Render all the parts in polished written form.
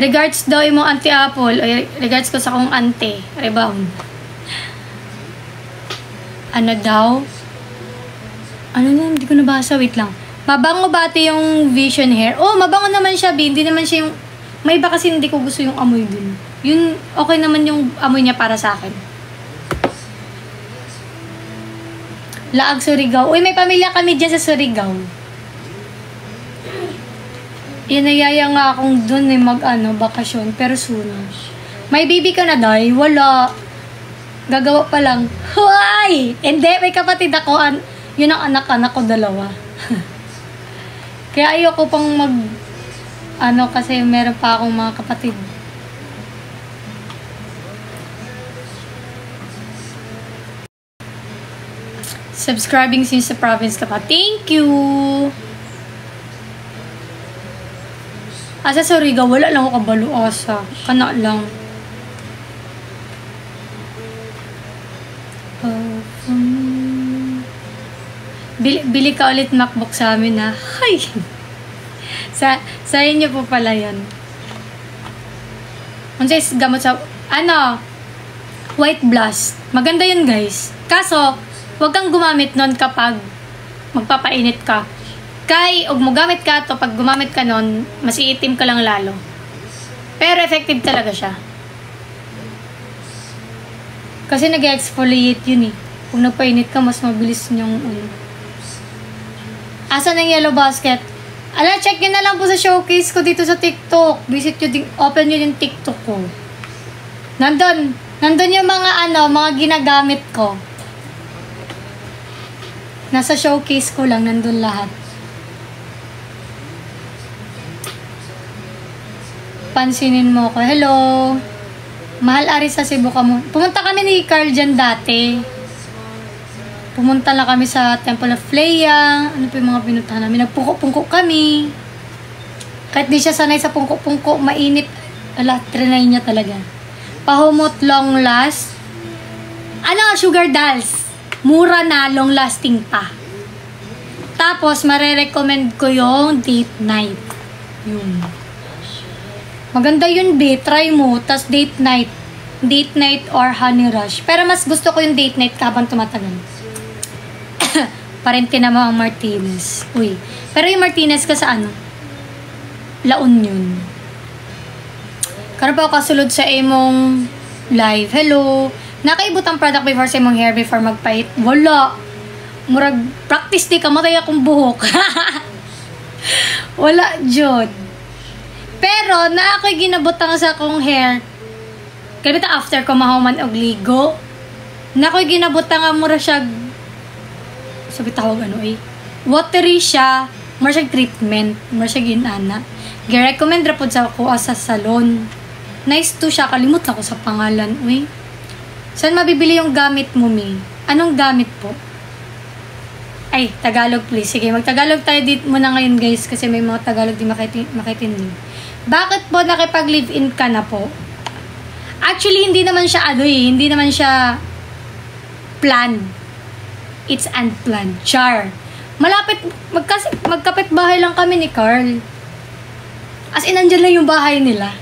Regards daw imong Auntie Apple. O regards ko sa kong auntie. Rebound. Ano daw? Ano na? Hindi ko nabasa. Wait lang. Mabango ba ito yung Vision Hair? Oh, mabango naman siya, B. Hindi naman siya yung... May iba kasi hindi ko gusto yung amoy dun. Yun, okay naman yung amoy niya para sa akin. Laag Surigao. Uy, may pamilya kami dyan sa Surigao. Inayaya nga akong dun bakasyon. Pero soon. May baby ka na, Day? Wala. Gagawa pa lang. Huay! Hindi, may kapatid ako. Yun ang anak-anak ko, 2. Kaya ayoko pang kasi meron pa akong mga kapatid. Subscribing since the province ka pa. Thank you! Asa sa Riga, wala lang ako kabalo asa. Kana lang. Bili ka ulit MacBook sa amin, ha? Hay! sa inyo po pala yun. Unsa gamot sa... White Blast. Maganda yun, guys. Kaso, huwag kang gumamit nun kapag magpapainit ka. Kay, mo gamit ka to, pag gumamit ka nun, mas iitim ka lang lalo. Pero effective talaga siya. Kasi nag-exfoliate yun eh. Kung nagpainit ka, mas mabilis yung Asa ng Yellow Basket? Check nyo na lang po sa showcase ko dito sa TikTok. Visit nyo din, open nyo yung TikTok ko. Nandun yung mga mga ginagamit ko. Nasa showcase ko lang, nandun lahat. Pansinin mo ko. Hello. Mahal Ari sa Cebu ka mo. Pumunta kami ni Carl dyan dati. Pumunta lang kami sa Temple of Leia. Ano pa yung mga pinuntahan namin? Nagpungko-pungko kami. Kahit di siya sanay sa pungko-pungko, mainit. Trinay niya talaga. Pahumot long last. Sugar dolls. Mura na, long lasting pa. Tapos, marerecommend ko yung date night. Yun. Maganda yun, be. Try mo. Tas date night. Date night or honey rush. Pero mas gusto ko yung date night habang tumatagal. Parente na mo ang Martinez. Uy. Pero yung Martinez ka sa La Union. Karon pa ako kasulod sa imong live. Hello. Nakaibot ang product before sa imong hair before magpahit? Wala. Murag practice di ka matay akong buhok. Wala, Jod. Pero, na ako'y ginabutang sa akong hair. Kalibita after ko mahuman og ligo. Na ako'y ginabutang ang mura siya. Sabi tawag watery siya. Mura siya treatment. Mura siya ginana. Gi-recommend ra pod sa ako sa salon. Nice to siya. Kalimut ako sa pangalan. Uy. Saan mabibili yung gamit mo, Mi? Anong gamit po? Ay, Tagalog please. Sige, mag-Tagalog tayo dito muna ngayon, guys. Kasi may mga Tagalog di makitindi. Bakit po nakipag-live-in ka na po? Actually, hindi naman siya hindi naman siya plan. It's unplanned. Char. Malapit, magkapit bahay lang kami ni Carl. As in, nandyan lang yung bahay nila.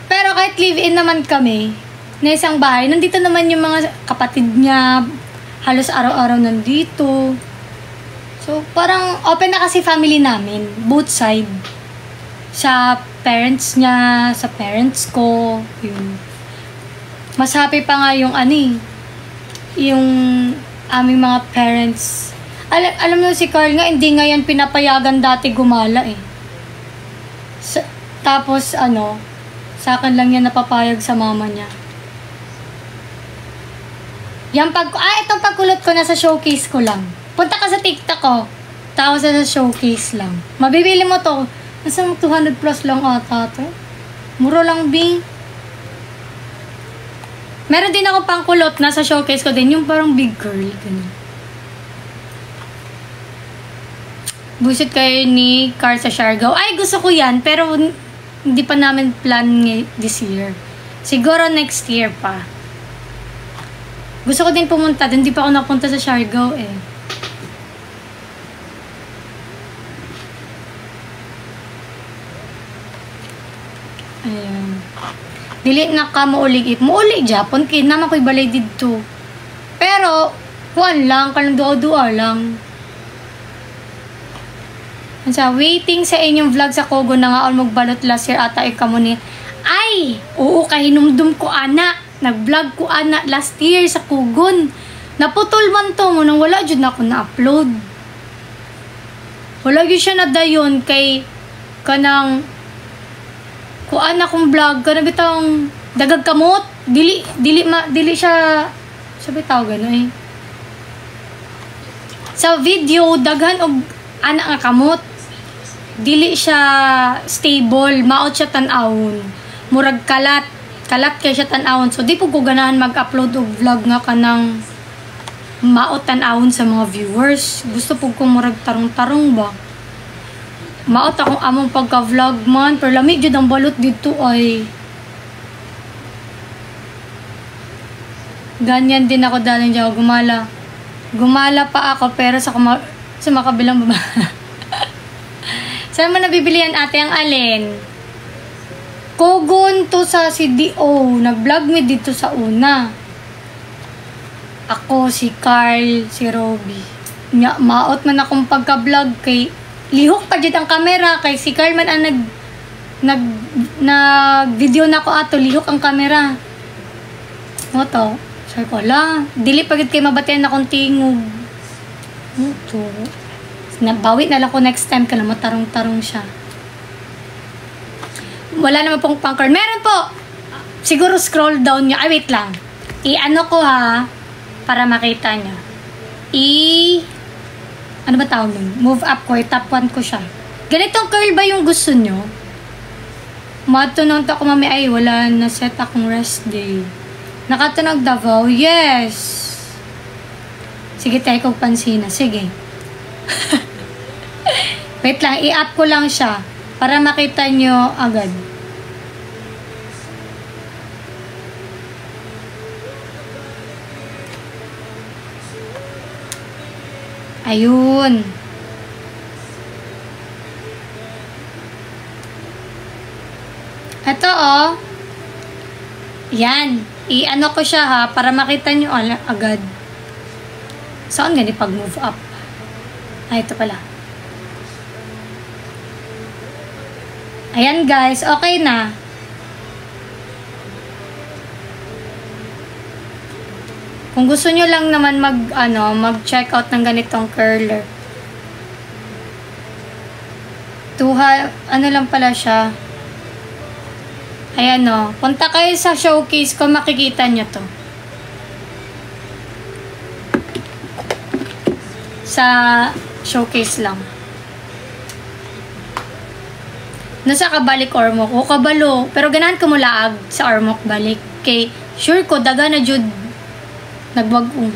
Pero kahit live-in naman kami, na isang bahay, nandito naman yung mga kapatid niya, halos araw-araw nandito. So, parang open na kasi family namin, both side. Sa parents niya, sa parents ko, yun. Mas happy pa nga yung yung aming mga parents. Alam mo si Carl nga, hindi nga yan pinapayagan dati gumala eh. Tapos sa akin lang yan napapayag sa mama niya. Itong pagkulot ko nasa showcase ko lang. Punta ka sa TikTok ko. Tapos sa showcase lang. Mabibili mo to. Nasa 200 plus lang ata to. Mura lang, B. Meron din ako pangkulot. Nasa showcase ko din. Yung parang big curl. Ganun. Busit kayo ni Car sa Siargao. Ay, gusto ko yan. Pero hindi pa namin plan this year. Siguro next year pa. Gusto ko din pumunta. Hindi pa ako napunta sa Siargao eh. Ayan. Dili na ka maulig. Maulig Japon. Kaya naman ko'y balay dito. Pero, kuan lang. Kalang dua-dua lang. Sa waiting sa inyong vlog sa Kogo na nga all magbalot last year ata ikamo ni. Ay! Oo, kahinumdum ko ana. Nag-vlog ko ana last year sa Kugon. Naputol man to mo nang wala jud na ako na-upload. Wala gyud siya na dayon kay kanang kuan akong vlog kanang bitang dagag kamot. Dili siya sabi tawag gano eh. Sa video daghan og ana nga kamot. Dili siya stable, maot siya tan-awon. Murag kalat kay siya tan-awon. So di po ko ganahan mag-upload og vlog nga kanang maot tan-awon sa mga viewers. Gusto po kong murag tarong-tarong ba. Maot akong among pagka-vlog man, pero lamig jud ang balot dito ay. Ganyan din ako daling diyan gumala. Gumala pa ako pero sa makabilang baba. Saan mo nabibilihan ate ang alin? Kogon to sa CDO. Nag-vlog mi dito sa una. Ako, si Carl, si Robby. Maot man akong pagka-vlog kay lihok pa dyan ang camera. Kay si Carl man ang nag-video na ko ato. Lihok ang camera. Mo to. Sabi ko, ala. Dili pagit kay mabatian na kong tingog. Ito. Nabawi na lang ko next time ka na matarong-tarong siya. Wala naman pong pangkard. Meron po! Siguro scroll down nyo. Ay, wait lang. I-ano ko ha, para makita nyo. Ano ba tawag nun? Move up ko. Top 1 ko siya. Ganitong curl ba yung gusto nyo? Matunog ako mami. Ay, wala na set akong rest day. Nakatunog Davao? Yes! Sige, tayo kong pansina. Sige. Wait lang, i-up ko lang siya para makita nyo agad. Ayun. Ito oh. Yan. I-ano ko siya ha para makita nyo agad. Saan gani pag move up? Ay, ito pala. Ayan guys, okay na. Kung gusto nyo lang naman mag-check out ng ganitong curler. Ano lang pala siya. Ayan o. Punta kayo sa showcase ko, makikita nyo to. Sa showcase lang. Nasa kabalik ormok. O kabalo. Pero ganahan ko mulaag sa ormok balik. Kay sure ko, daga na jud nagbag-ong.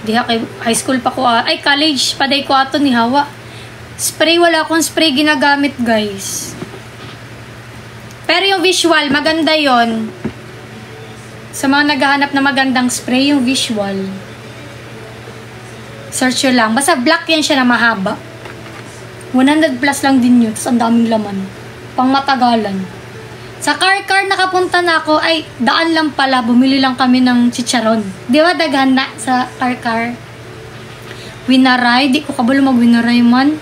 Diha kay high school pa ko. Ay, college. Paday ko ato ni Hawa. Spray, wala akong spray ginagamit, guys. Pero yung visual, maganda yon. Sa mga naghahanap na magandang spray, yung visual. Search yun lang. Basta black yan siya na mahaba. 100 plus lang din yun. Tapos ang daming laman. Pang matagalan. Sa car nakapunta na ako. Ay, daan lang pala. Bumili lang kami ng chicharon. Di ba daghan na sa car? Winaray. Di ko kabalo mag-winaray man.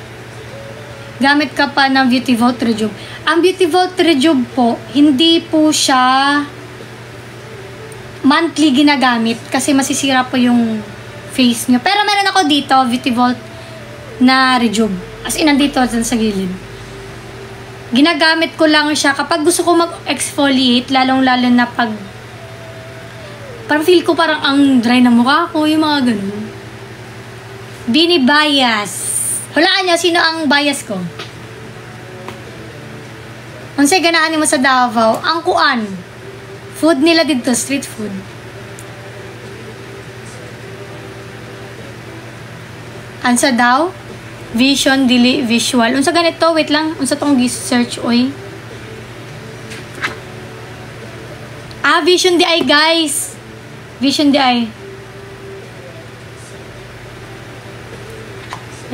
Gamit ka pa ng Beauty Vault Rejuve. Ang Beauty Vault Rejuve po, hindi po siya monthly ginagamit. Kasi masisira po yung face nyo. Pero meron ako dito, Beauty Vault na Rejuve. As in, nandito sa gilid. Ginagamit ko lang siya kapag gusto ko mag-exfoliate, lalong-lalo na pag parang feel ko parang ang dry na mukha ko, yung mga ganun. Bini bias. Hulaan nyo, sino ang bias ko? Unsay ganaan mo sa Davao? Ang kuan. Food nila dito, street food. Ansa daw? Vision, dili, visual. Unsa ganito? Wait lang. Unsa tong search, oy? Vision DI, guys. Vision DI.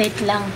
Wait lang.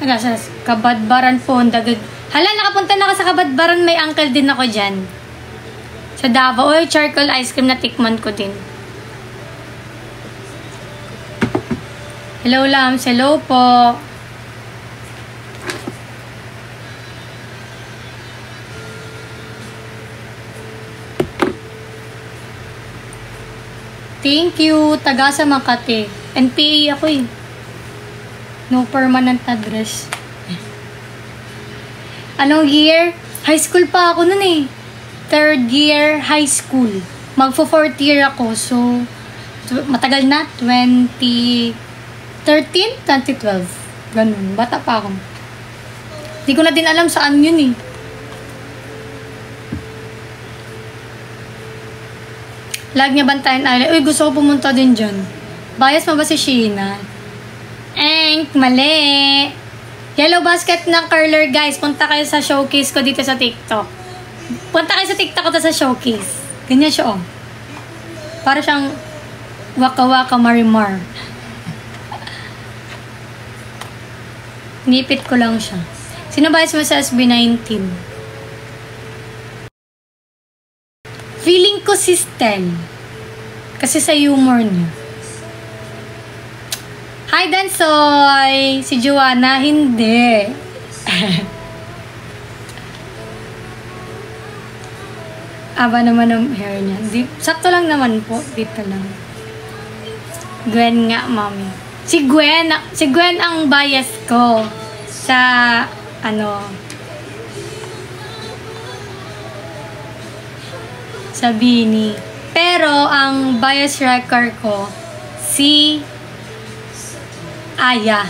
Wala sa Kabadbaran po, dagag. Hala, nakapunta na ka sa Kabadbaran, may uncle din ako dyan. Sa Davao, oy, charcoal ice cream na tikman ko din. Hello, Lams. Hello po. Thank you. Taga sa Makati. NPA ako eh. No permanent address. Anong year? High school pa ako nun eh. 3rd year high school. Magfo 4th year ako. So, matagal na. 2013, 2012. Ganun. Bata pa ako. Hindi ko na din alam saan yun eh. Lag niya Bantayan Island. Uy, gusto ko pumunta din dyan. Bias mo ba si Sheena? Mali. Yellow basket ng curler, guys. Punta kayo sa showcase ko dito sa TikTok. Punta kayo sa TikTok ko sa showcase. Ganyan siya, oh. Para siyang waka-waka marimar. Nipit ko lang siya. Sino bias mo sa SB19? Feeling ko si Stel. Kasi sa humor niya. Hi, Dansoy! Si Joanna, hindi. Aba naman ang hair niya. Sakto lang naman po. Dito lang. Gwen nga, mami. Si Gwen ang bias ko. Sa, sa Bini. Pero, ang bias record ko, si Aya.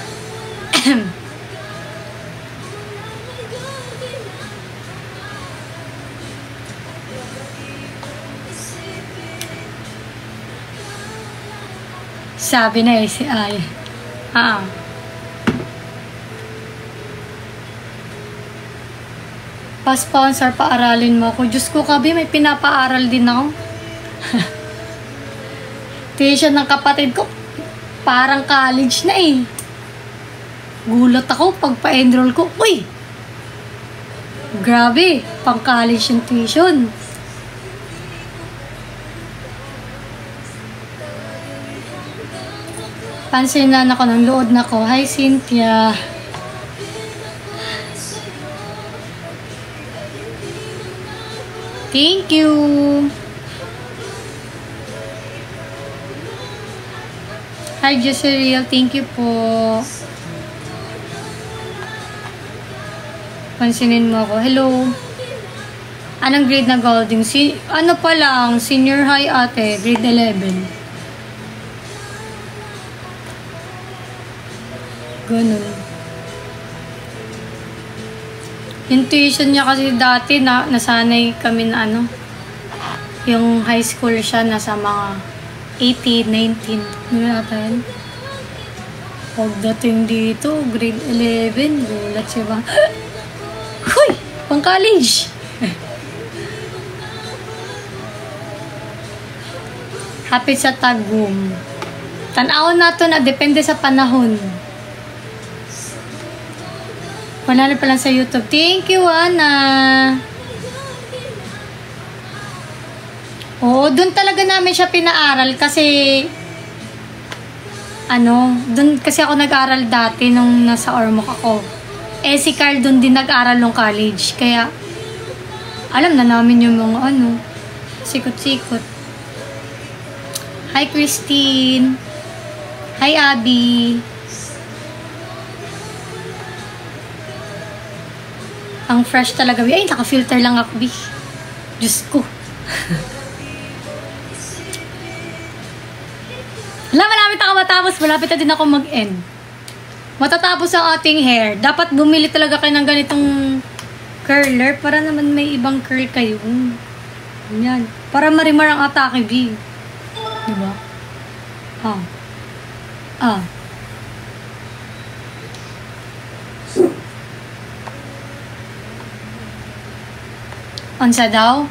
Sabi na si Aya. Pa-sponsor, paaralin mo ako. Diyos ko, Kabi, may pinapaaral din ako. Tuition ng kapatid ko. Parang college na eh. Gulat ako pag pa-enroll ko. Uy! Grabe, pang college yung tuition. Pansinan ako ng load na ko. Hi, Cynthia. Thank you. Hi, Jesseriel. Thank you po. Pansinin mo ako. Hello. Anong grade na Golding? Ano pa lang? Senior high ate. Grade 11. Ganun. Yung tuition niya kasi dati nasanay kami na yung high school siya nasa mga 18, 19. Ano ata yan? Pagdating dito, grade 11, gulat siya ba? Huy! Pang college! Happy sa Tagum. Tanaw na to na, depende sa panahon. Wala na pa lang sa YouTube. Thank you, Ana! Oo, dun talaga namin siya pinaaral kasi dun kasi ako nag-aral dati nung nasa Ormoc ako. Eh si Carl dun din nag-aral ng college. Kaya alam na namin yung mga sikot-sikot. Hi Christine. Hi Abby. Ang fresh talaga. Ay, naka-filter lang ako, Diyos ko. Malapit ako matapos. Malapit na din ako mag-end. Matatapos ang ating hair. Dapat bumili talaga kayo ng ganitong curler para naman may ibang curl kayo. Yan. Para marimar ang atake, B. Diba? Unsa daw?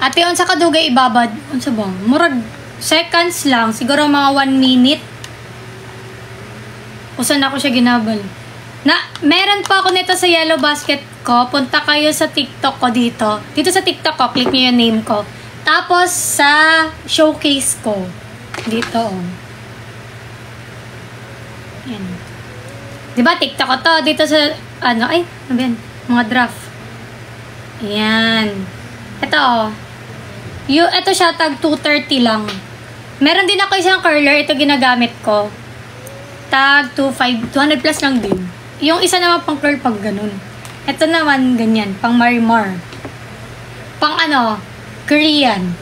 Ate, unsa ka dugay ibabad? Unsa ba? Murag seconds lang. Siguro mga 1 minute. Usan ako siya ginabal. Meron pa ako nito sa yellow basket ko. Punta kayo sa TikTok ko dito. Dito sa TikTok ko, click nyo yung name ko. Tapos sa showcase ko. Dito, oh. Yan. Diba, TikTok ko to. Dito sa, ano ba yan? Mga draft. Yan. Ito, oh. Ito siya, tag 230 lang. Meron din ako isang curler. Ito ginagamit ko. Tag 200 plus lang din. Yung isa naman pang curl pag ganun. Ito naman ganyan, pang marimar. Pang ano, Korean.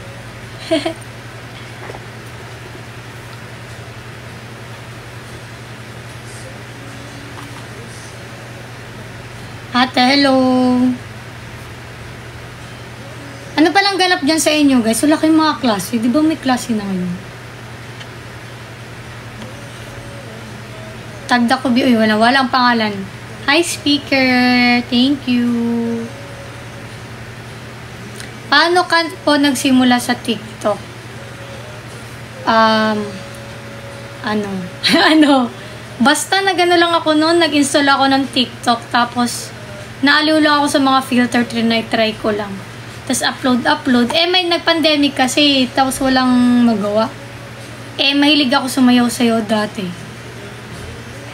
Ate, hello. Ano palang ganap dyan sa inyo, guys? Wala kayong mga klase. Di ba may klase na ngayon? Tagda ko, uy, walang pangalan. Hi, speaker. Thank you. Paano ka po nagsimula sa TikTok? Ano? Basta nagano lang ako noon, nag-install ako ng TikTok, tapos naaliw lang ako sa mga filter, try ko lang. Tapos upload. May nag-pandemic kasi, tapos walang magawa. Mahilig ako sumayaw-sayaw dati.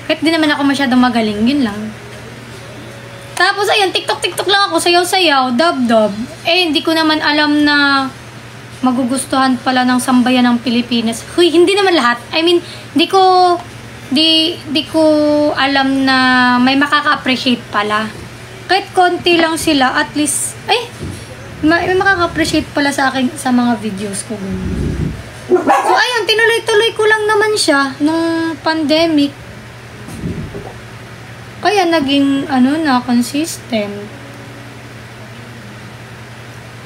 Kahit di naman ako masyadong magaling, yun lang. Tapos ayun, TikTok lang ako, sayaw-sayaw, dub. Hindi ko naman alam na magugustuhan pala ng sambayan ng Pilipinas. Hindi naman lahat. I mean, di ko alam na may makaka-appreciate pala. Kahit konti lang sila, at least, may makaka-appreciate pala sa akin sa mga videos ko. So ayun, tinuloy-tuloy ko lang naman siya nung pandemic. Kaya naging, consistent.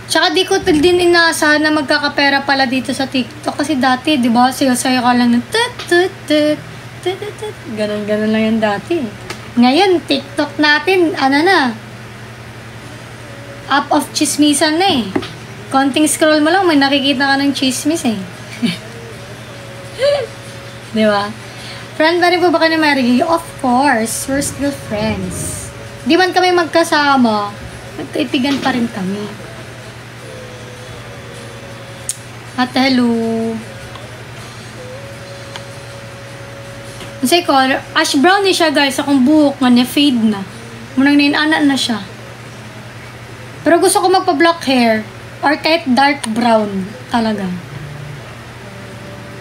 Tsaka di ko din inaasahan na magkakapera pala dito sa TikTok. Kasi dati, di ba, sayo-sayo ka lang ng ganon lang yan dati. Ngayon, TikTok natin, up of chismisan na eh. Konting scroll mo lang, may nakikita ka ng chismis eh. Di ba? Friend ba rin po ba kayo ni Mary? Of course, we're still friends. Di man kami magkasama, magkaibigan pa rin kami. At hello. Kasi color, ash brown ni siya guys, akong buhok nga niya, fade na. Munang nainana na siya. Pero gusto ko magpa-black hair, or kahit dark brown talaga.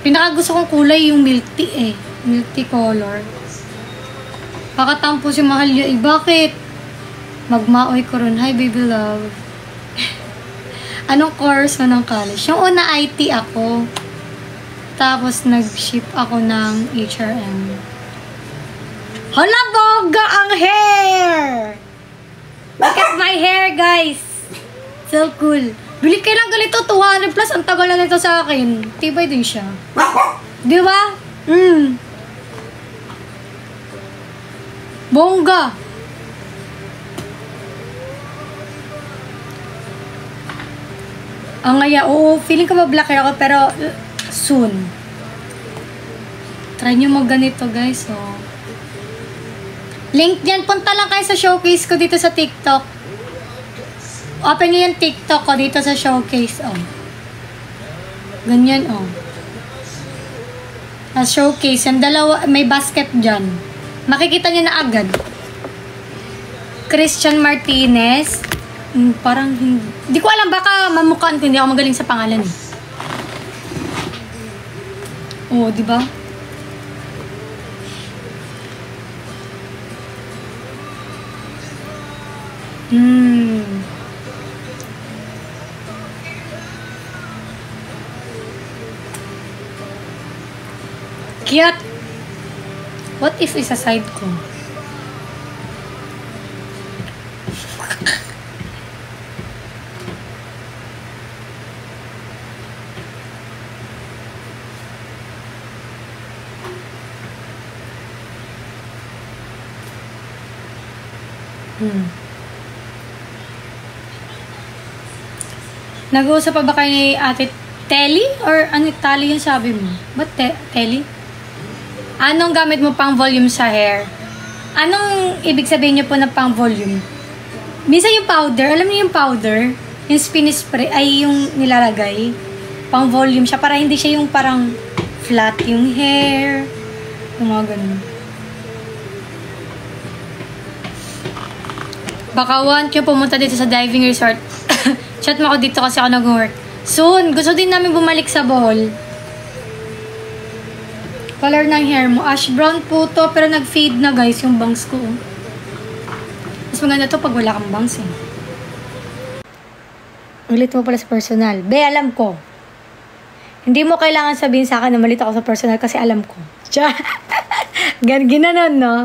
Pinaka gusto kong kulay yung milk tea eh. Multicolor. Kakatampo si mahal yun. Bakit? Magmaoy ko ron. Hi, baby love. Anong course mo ng college? Yung una, IT ako. Tapos, nag-ship ako ng HRM. Hala, boga ang hair! Look at my hair, guys! So cool. Bili kayo lang ganito, 200 plus. Ang tagal na nito sa akin. Tibay din siya. Di ba? Bongga! Oo, feeling ko ma-black hair ako, pero soon. Try nyo mag-ganito, guys, oh. Link dyan, punta lang kayo sa showcase ko dito sa TikTok. Open nyo yung TikTok ko dito sa showcase, oh. Ganyan, oh. Sa showcase, yung dalawa, may basket dyan. Makikita niyo na agad. Christian Martinez. Parang hindi ko alam, baka mamukhaan ko, hindi ako magaling sa pangalan eh. Oh, di ba? Cute. What if isa side ko? Nag-uusap pa ba kayo ni Ate Telly? Or ano, Tali yung sabi mo? Ba't Telly? Anong gamit mo pang volume sa hair? Anong ibig sabihin niyo po na pang volume? Minsan yung powder, alam niyo yung powder, yung spray ay yung nilalagay, pang volume siya para hindi siya yung parang flat yung hair, yung mga ganun. Baka want nyo pumunta dito sa diving resort. Chat mo ako dito kasi ako nag-work. Soon, gusto din namin bumalik sa Bohol. Color ng hair mo, ash brown po to, pero nag-fade na guys yung bangs ko. Mas maganda to pag wala kang bangs eh. Ulit mo pala sa personal. Be, alam ko. Hindi mo kailangan sabihin sa akin na malit ako sa personal kasi alam ko. Ginanon, no?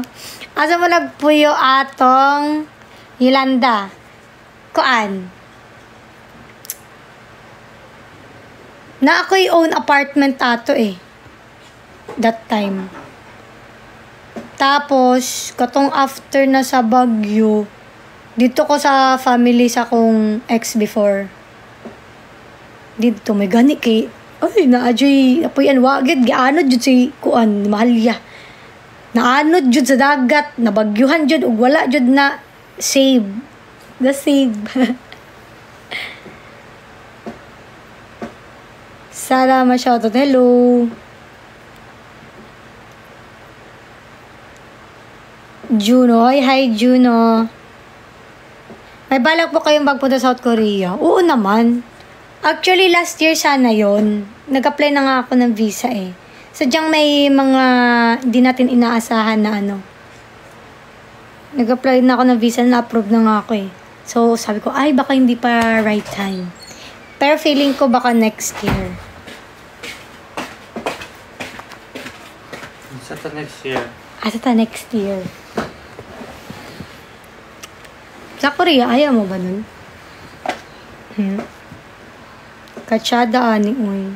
Asa mo nagpuyo atong Yolanda? Kuan? Na ako'y own apartment ato eh. That time. Tapos, katong after na sa Baguio, dito ko sa family sa kong ex before. Dito, may gani kay, ay, naadyoy, apoy wagid, gianod jud si kuan, mahalya. Naanod jud sa dagat, nabagyuhan jud, ug wala jud na save. The save. Sara, ma-shoutout, hello. Juno. Hi, Juno. May balak po kayong magpunta sa South Korea? Oo naman. Actually, last year sana yon. Nag-apply na nga ako ng visa eh. Sadyang may mga hindi natin inaasahan na ano. Nag-apply na ako ng visa, na-approve na nga ako eh. So, sabi ko, ay, baka hindi pa right time. Pero feeling ko baka next year. Sa next year. Sa next year. Sa Korea, ayaw mo ba nun? Katsada ani, uy.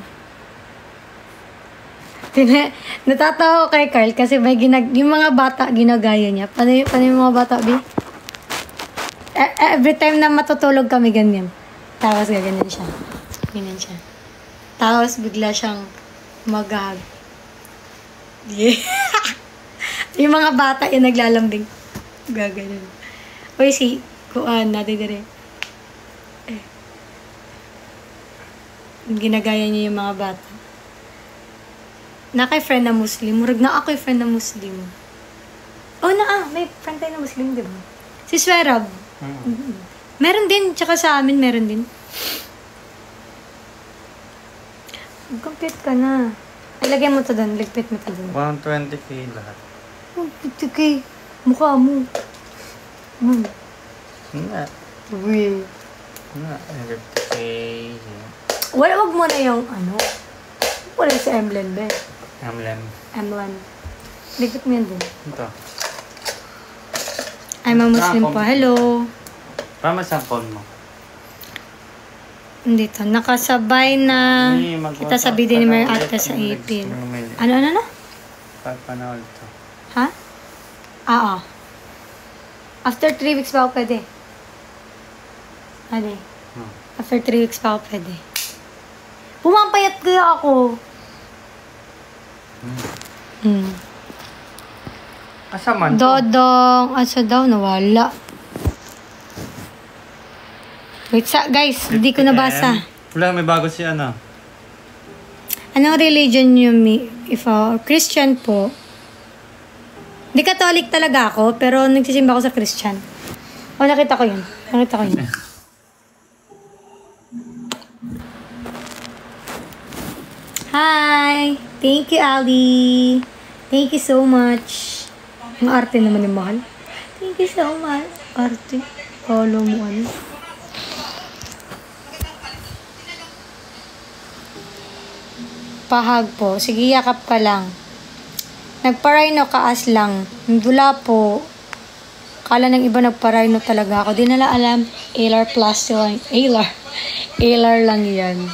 Natatawa ko kay Carl kasi may yung mga bata ginagaya niya. Paano yung mga bata, Bi? Every time na matutulog kami, ganyan. Tapos ganyan siya. Ganyan siya. Tapos bigla siyang mag-hug. Yeah. Yung mga bata yung naglalambing. Gaganon. Uy, si Kuan, natin dire. Ginagaya niya yung mga bata. Na kay friend na Muslim. Murag na ako friend na Muslim. Oh, may friend tayo na Muslim, di ba? Si Swerab. Meron din, tsaka sa amin meron din. Complete ka na. Ay, lagay mo to doon. Ligpit mo to doon. 120k lahat. 150k. Mukha mo. Nga. Uy. Nga. 150k. Wag mo na yung ano. Wala si Emlen, be. Emlen. Ligpit mo yan doon. Ito. I'm a Muslim po. Hello. Para masample mo. Dito. Nakasabay na kita sa video ni Mary Ate sa April. Ano? Pagpanahol to. Ha? Oo. After 3 weeks pa ako pwede. Ano? After 3 weeks pa ako pwede. Pumampayat kaya ako. Asa man to? Dodong. Asa daw? Nawala. Wait, guys. Hindi ko nabasa. Wala, may bago si ano. Anong religion nyo? If Christian po. Hindi Catholic talaga ako, pero nagsisimba ako sa Christian. Nakita ko yun. Hi! Thank you, Ali. Thank you so much. Ang arte naman yung mahal. Thank you so much. Arte. Follow mo ano. Pahag po. Sige, yakap ka lang. Nagpa-rhino kaas lang. Dula po. Kala ng iba nagpa-rhino talaga ako. Di nala alam. Alar plus lang. Alar lang yan.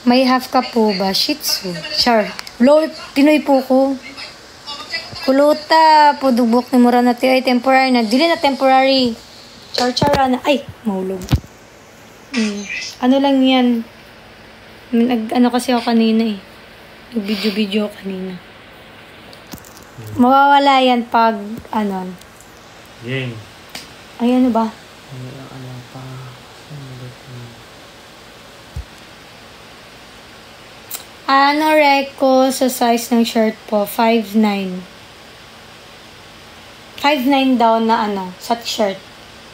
May half ka po ba? Shih Tzu. Char. Blow, Pinoy po ko. Kuluta. Pudubok ni mura na tiyo ay temporary na. Dili na temporary. Char-chara na. Ay, mahulog. Ano lang yan. Ano kasi ako kanina eh. Nag-video kanina. Mawawala yan pag, ano. Yay. Ay, ano ba? Ano pa? Ano reko sa size ng shirt po? 5'9". 5'9 daw na ano, sa shirt.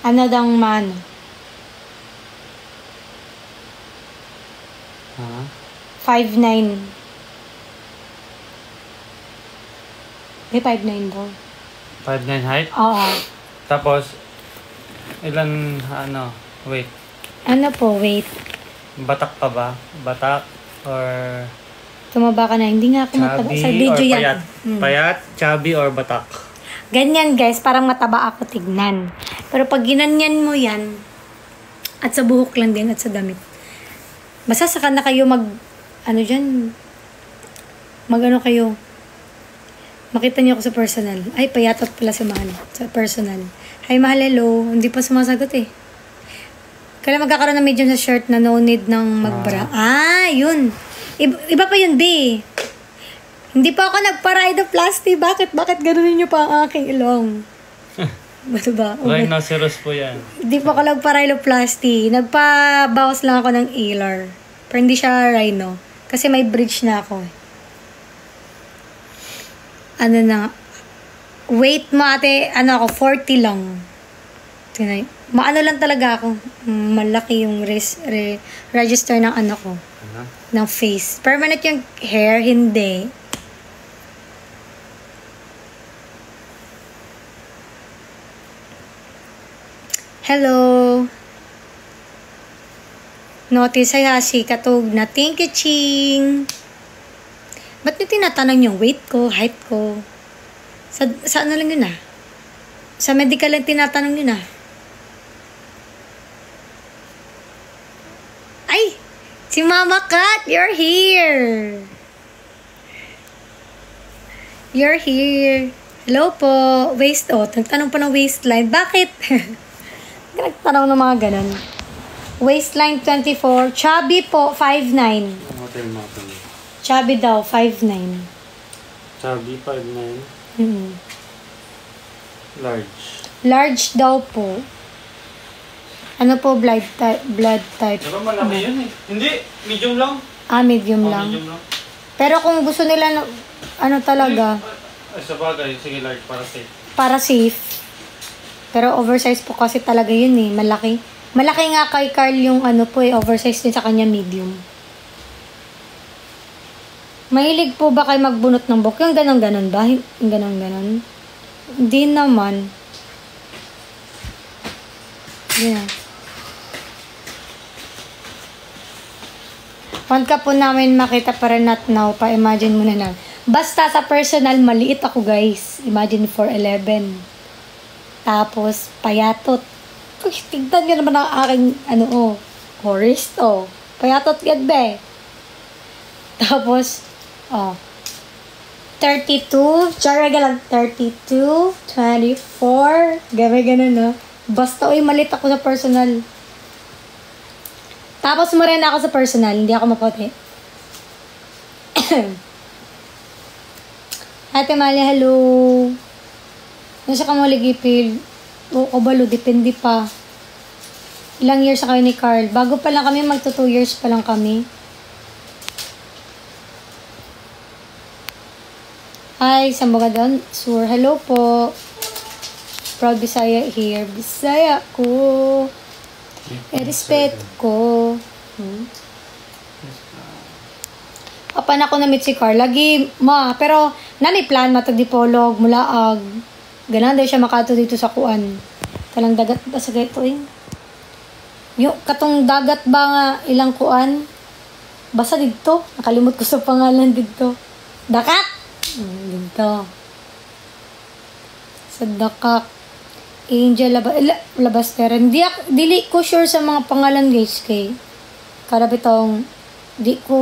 Ano daw man? Ha? 5'9". May 5'9 daw. 5'9" height? Oo. Tapos, ilan, ano, wait. Ano po, wait. Batak pa ba? Batak? Or Tumaba ka na. Hindi nga ako mataba. chubby Sa video or yan. payat? Payat, chubby or batak? Ganyan guys, parang mataba ako tignan. Pero pag ginanyan mo yan, at sa buhok lang din at sa damit. Basta saka na kayo ano dyan, ano kayo, makita niyo ako sa personal. Ay, payatot pala si Mahal sa personal. Hi Mahal, hello. Hindi pa sumasagot eh. Kaya magkakaroon ng medium sa shirt na no need ng magbra. Yun. Iba pa yun, B. Hindi pa ako nagpa-rhinoplasty. Bakit ganunin niyo pa ang aking ilong? Bato ba? Rhinoceros po yan. Hindi pa ako nagpa-rhinoplasty. Nagpabawas lang ako ng ilar. Pero hindi siya rhino. Kasi may bridge na ako. Ano na. Weight mo ate, ano ako, 40 lang. Maano lang talaga ako. Malaki yung register ng ano ko. Ano? Ng face. Permanent yung hair, hindi. Hello. Notice si katog na thank you, Ching. Ba't niyo tinatanong yung weight ko, height ko? Sa ano lang yun ah? Sa medical lang tinatanong yun ah. Ay! Si Mama Kat, you're here! You're here. Hello po. Waist, nagtanong pa ng waistline. Bakit? Nagtanong ng mga ganun. Waistline 24. Chubby po, 5'9". Hotel Mountain. Chubby daw, 5'9". Chubby, 5'9". Large. Large daw po. Ano po blood type? Diba malaki yun eh? Hindi, medium lang. Medium lang. Medium lang. Pero kung gusto nila, ano talaga, Ay, sa bagay, sige large para safe. para safe. Pero oversize po kasi talaga yun eh, malaki. Malaki nga kay Carl yung ano po oversize din sa kanya medium. Mahilig po ba kayo magbunot ng buhok? Yung ganon-ganon ba? Yung ganon-ganon? Hindi naman. Yeah. Want ka po namin makita pa rin not now. Pa-imagine mo na lang. Basta sa personal, maliit ako guys. Imagine 4'11". Tapos, payatot. Uy, tignan nyo naman ang aking, horist, Payatot yan, be. Tapos, 32. Tsaraga lang, 32, 24. Gabi-ganon, no? Basta, malit ako sa personal. Tapos, morena ako sa personal. Hindi ako maputi. Ate Malia, hello. Nasa ka mo ligipil? O kabalo, depende pa. Ilang years na kayo ni Carl? Bago pa lang kami, magto 2 years pa lang kami. Hi, Sambaga doon. Sur, hello po. Proud Bisaya here. Bisaya ko. Respect ko. Kapan ako na-meet si Carl. Lagi, pero nami plan matagdipolog, mulaag. Ganan daw siya makato dito sa kuan. Talang dagat ba sa gato yung katong dagat ba nga ilang kuan? Basta dito. Nakalimot ko sa pangalan dito. Dakat! Dito. Sa Dakak. Angel Labastera. Dili ko sure sa mga pangalan guys kay kada bitong di ko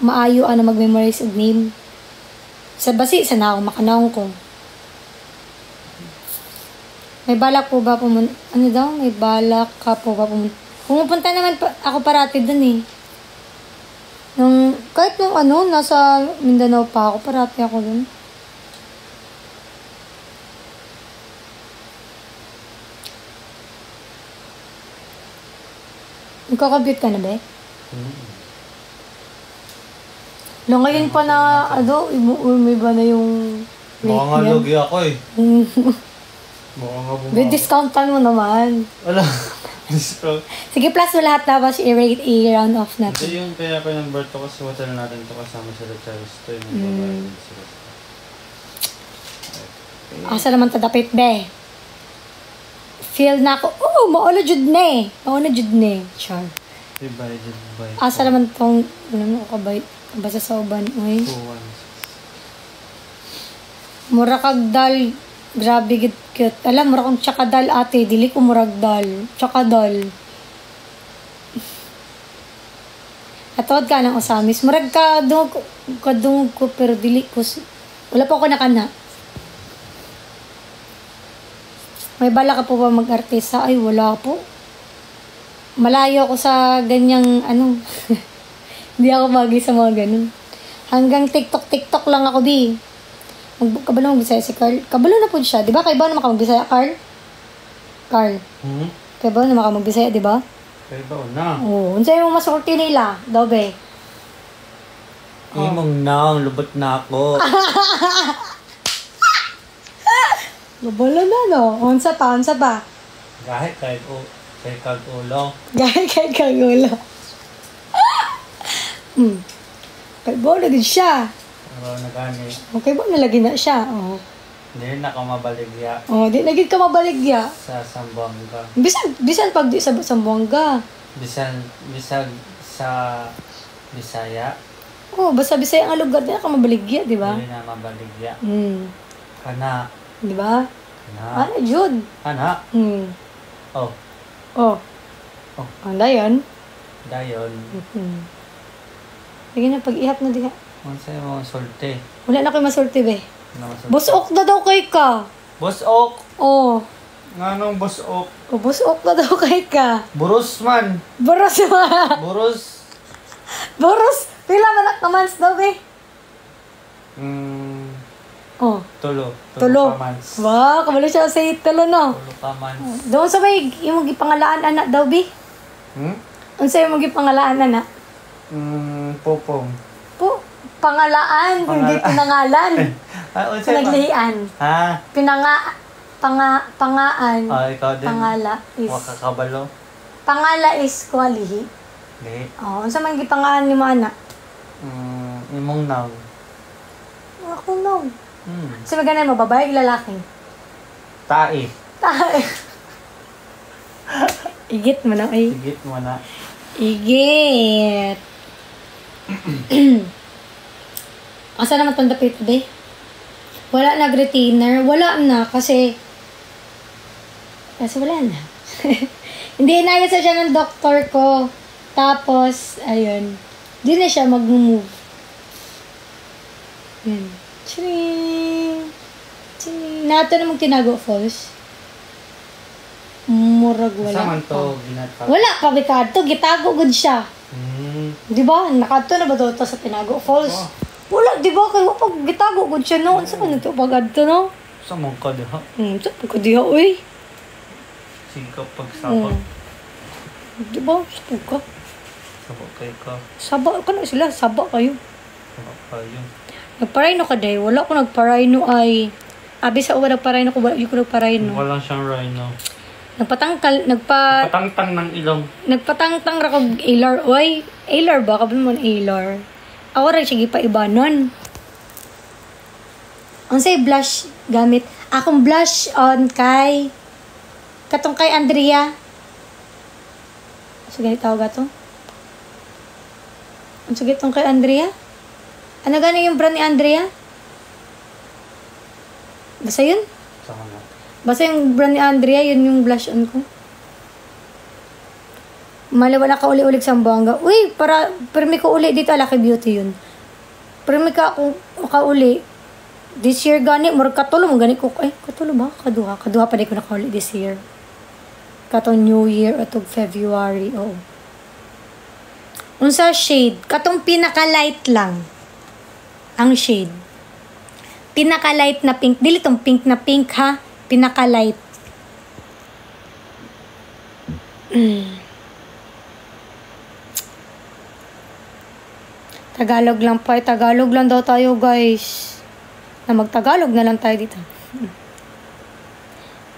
maayo mag-memorize og name. Sa basi sa naong makanawon ko. May balak po ba pumunta? May balak ka po ba pumunta? Pumupunta naman ako parati dun eh. Kahit nung ano, nasa Mindanao pa ako, parati ako dun. Nagkakabit ka na ba? No, ngayon pa na, may ba na yung Baka nga niya? lugi ako eh. Baka nga May discountan mo naman. Wala. Discount. Sige, plus mo lahat tapos i-rate, i-round off Ito natin. yung kaya pinag-birth to kasi hotel natin to kasama sila Charles to yung babae sila. Asa naman tadapit, be? Feel na ako, mauna jud ne. Mauna jud ne. Char. Bye, bye. Asa naman tong, kabay, basta sa uban, uy. 2-1. Mura kag dal. Grabe gid cute. Alam, mura kong tsakadal ate. Dili ko murag dal. Tsakadal. Atod ka ng usamis. Murag kadungog ko pero dili ko. Wala pa ako nakana. May bala ka po ba mag-artista? Ay, wala po. Malayo ako sa ganyang Hindi ako bagay sa mga ganun. Hanggang TikTok lang ako, bi. Kabalo magbisaya si Carl. Kabalo na po siya. Di ba? Kaya ba naman ka magbisaya, Carl? Carl. Kaya ba naman ka magbisaya, di ba? Kaya ba na? Oo. Unsay mo masulti nila? Daw, be. Imong na, lubot na ako. Kabalo na, no? Unsa pa? Kahit kay kag-ulo. Gaya kay kagulo. Kaya ba na din siya? Pero nagani. Okay ba nalagi na siya? Oh. Hindi na ka mabaligya Di nagid ka mabaligya. sa Sambuanga. Bisan pag di sa Sambuanga. Bisan sa Bisaya. Basta Bisaya ang lugar na ka mabaligya, di ba? Hindi na mabaligya. Kana. Di ba? Kana. Jud. Kana. Oh. Ang dayon. Dayon. Sige na, pag-ihap na diha. Unsay mo sulti? Wala na kayo masulti, be. Namasulti. Busok na daw kay ka. Boss Ok. Oh. Nganong Boss Ok? Busok na daw kay ka. Burus man. Boros ba? Burus. Boros. Pila manak naman daw, be. Tulo. Tulo. ka mans. Wow, kabalo siya sa tulo, no? Tulo ka mans. Doon sa may imong gipangalaan anak daw, be. Unsa imong gipangalaan anak? Popong. Pangalaan, hindi pinangalan. Unsay man? Naglihian. Ha? Pangaan. Ikaw din. Pangala is Wakakabalo. Pangala is kwalihi. Di. Unsa man gipangaan nimo anak? Imong naw. Ako no. Sa maganan mo babae lalaki. Tai. Igit mo na ay. Sigit mo na. Igit. Asa naman tong dapit, be? Wala nag-retainer. Wala na kasi wala na. Hindi inayos siya ng doktor ko. Tapos, ayun. Di na siya mag-move. Yun. Ching! Ching! Nato namang tinago falls. Murag wala. Sa man pa. to ginatag. Wala pa, Ricardo. Gitago good siya. Di ba? Nakadto na ba daw to sa Tinago Falls? Wala, di ba? Kaya pag gitago good siya, no? Saan ito pag-adto, no? Sa mong ka diha. Saan pagkadiha, uy? Sige ka pagsabag. Di ba? Sabag ka. Sabag kayo ka. Sabak ka na sila. Sabak kayo. Sabag kayo. Nagparayno ka, day. Wala ko nagparayno ay... Abi sa uwa nagparayno ko, wala ko nagparayno. Walang siyang rhino. Patangtang ng ilong. Nagpatangtang ra kog Alar. Oy, Alar ba? Kabin mo Alar. Ako rin sige pa iba nun. Ang say blush gamit. Akong blush on kay katong kay Andrea. So ganito tawag ato. Ang sige tong kay Andrea. Ano gani yung brand ni Andrea? Basta yun? Saka na. Basta yung brand ni Andrea, yun yung blush on ko. Malawa na ka uli-ulig sa Zamboanga. Uy, permi ko uli dito, Lucky Beauty yun. Permi ka makauli. This year gani, murag katulo mo gani ko. Ay, katulo ba? Kaduha pa di ko nakauli this year. Katong New Year atog February, oo. Unsa shade? Katong pinaka-light lang. Ang shade. Pinaka-light na pink. Dili tong pink na pink ha. Pinaka-light. Tagalog lang pa. Tagalog lang daw tayo guys. Na magtagalog na lang tayo dito.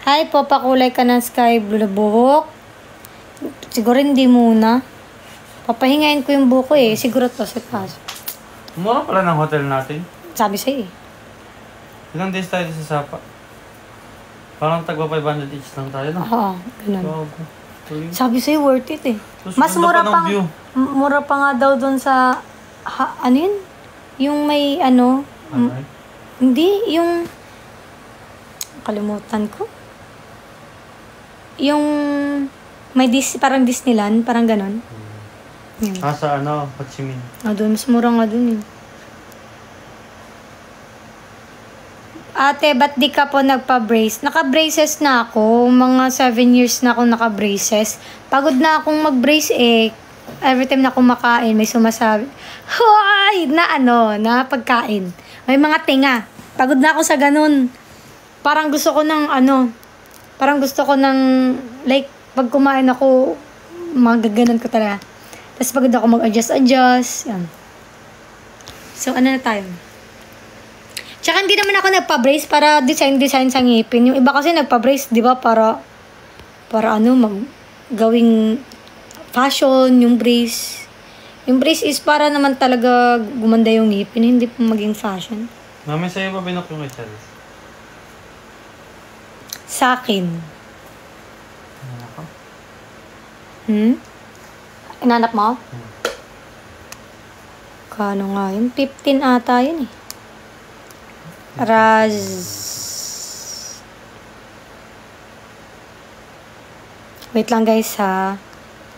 Hi po, pakulay ka ng sky blue na buhok. Siguro hindi muna. Papahingayin ko yung buko eh. Siguro to sa taas. Mura pala ng hotel natin. Sabi sa'yo eh. Ilang days tayo sa Sapa? Parang tagwa 500 each lang tayo, no? Oo, ganun. Bago. Tuloy. Sabi sa'yo, worth it eh. Tapos Mas ganda mura pa ng pang, view. mura pa nga daw dun sa, ano yun? Yung may ano, Alright. hindi, yung, kalimutan ko. Yung, may parang Disneyland, parang ganon. Yun. Sa ano, Ho Chi Minh. Doon, mas mura nga dun eh. Ate, ba't di ka po nagpa-brace? Naka-braces na ako. Mga 7 years na ako naka-braces. Pagod na akong mag-brace eh. Every time na kumakain, may sumasabi, "Hoy!" Na ano, na pagkain. May mga tinga. Pagod na ako sa ganun. Parang gusto ko ng like, pag kumain ako, magaganon ko talaga. Tapos pagod ako mag-adjust. Yan. So, ano na tayo? Tsaka hindi naman ako nagpa-brace para design sa ngipin. Yung iba kasi nagpa-brace, di ba, para gawing fashion, yung brace. Yung brace is para naman talaga gumanda yung ngipin, hindi pa maging fashion. Mami, sa'yo ba binok yung kay Charles? Sa akin. Ano ako? Inanap mo? Kano nga yun? 15 ata yun eh. Raz. Wait lang guys ha.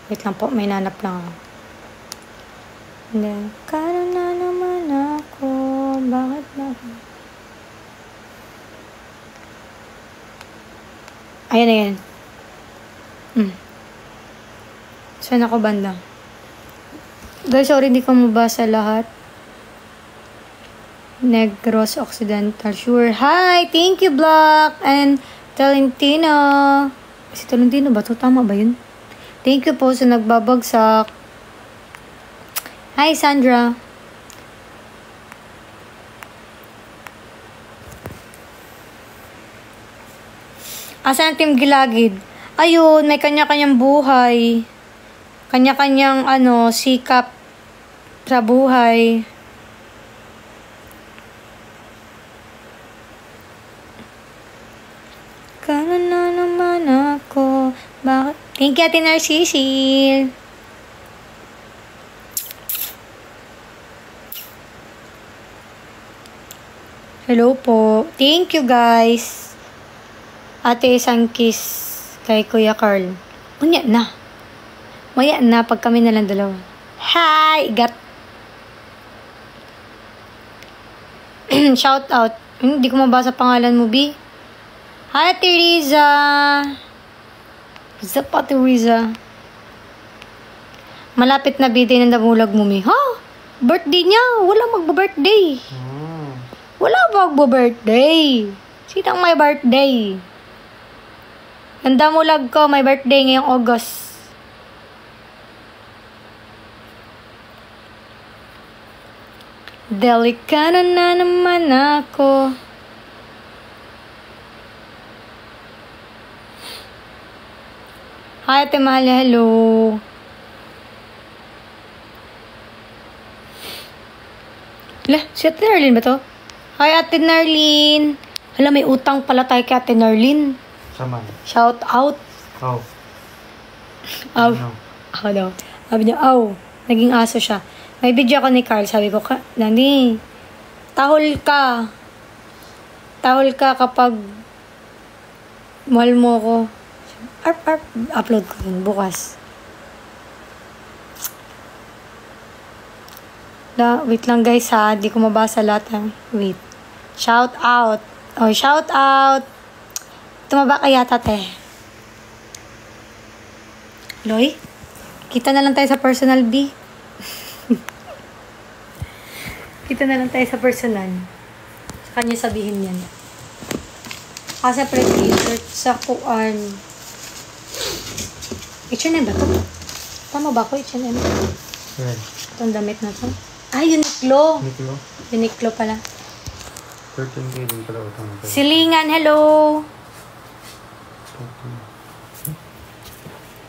Wait lang po, may nanap lang ako. Kano na naman ako? Bakit na? Ayan. Saan ako banda? Guys, sorry hindi ko mabasa lahat. Negros Occidental. Sure. Hi! Thank you, Black! And Tolentino. Si Tolentino ba? Tama ba yun? Thank you po sa nagbabagsak. Hi, Sandra. Asan ang Team Gilagid? Ayun, may kanya-kanyang buhay. Kanya-kanyang, sikap sa buhay. Kano na naman ako? Bakit? Thank you, Ate Narcisil. Hello po. Thank you, guys. Ate, isang kiss kay Kuya Carl. Maya na, pag kami na lang dalawa. Hi! Got. Shout out. Hindi ko mabasa pangalan mo, B. Hi, Ate Riza. What's up, Ate Riza? Malapit na birthday ng Damulag mo, Mi. Ha? Birthday niya? Wala magbo-birthday. Wala magbo-birthday. Sinang may birthday? Ang Damulag ko, may birthday ngayong August. Delikado na naman ako. Hi, Ate Mahalia. Hello. Si Ate Narlene ba to? Hi, Ate Narlene. Hala, may utang pala tayo kay Ate Narlene. Saman. Shout out. Oh. Aw. Ano? Ako daw. Sabi niya, naging aso siya. May video ako ni Carl. Sabi ko, Nani, tahol ka. Tahol ka kapag mahal mo ko. Upload ko yun bukas. Wait lang guys ha. Di ko mabasa lahat ha. Wait. Shout out. Shout out. Tumaba ka yata, te. Loy? Kita na lang tayo sa personal, B. Dito na lang tayo sa personal. Sa kanya sabihin yan. Kasi pre-t-shirt sa kuan. H&M ba to? Tama ba ako, H&M? Red. Itong damit na to. Uniqlo. Uniqlo? Uniqlo pala. 13K din pala utang. Silingan, hello!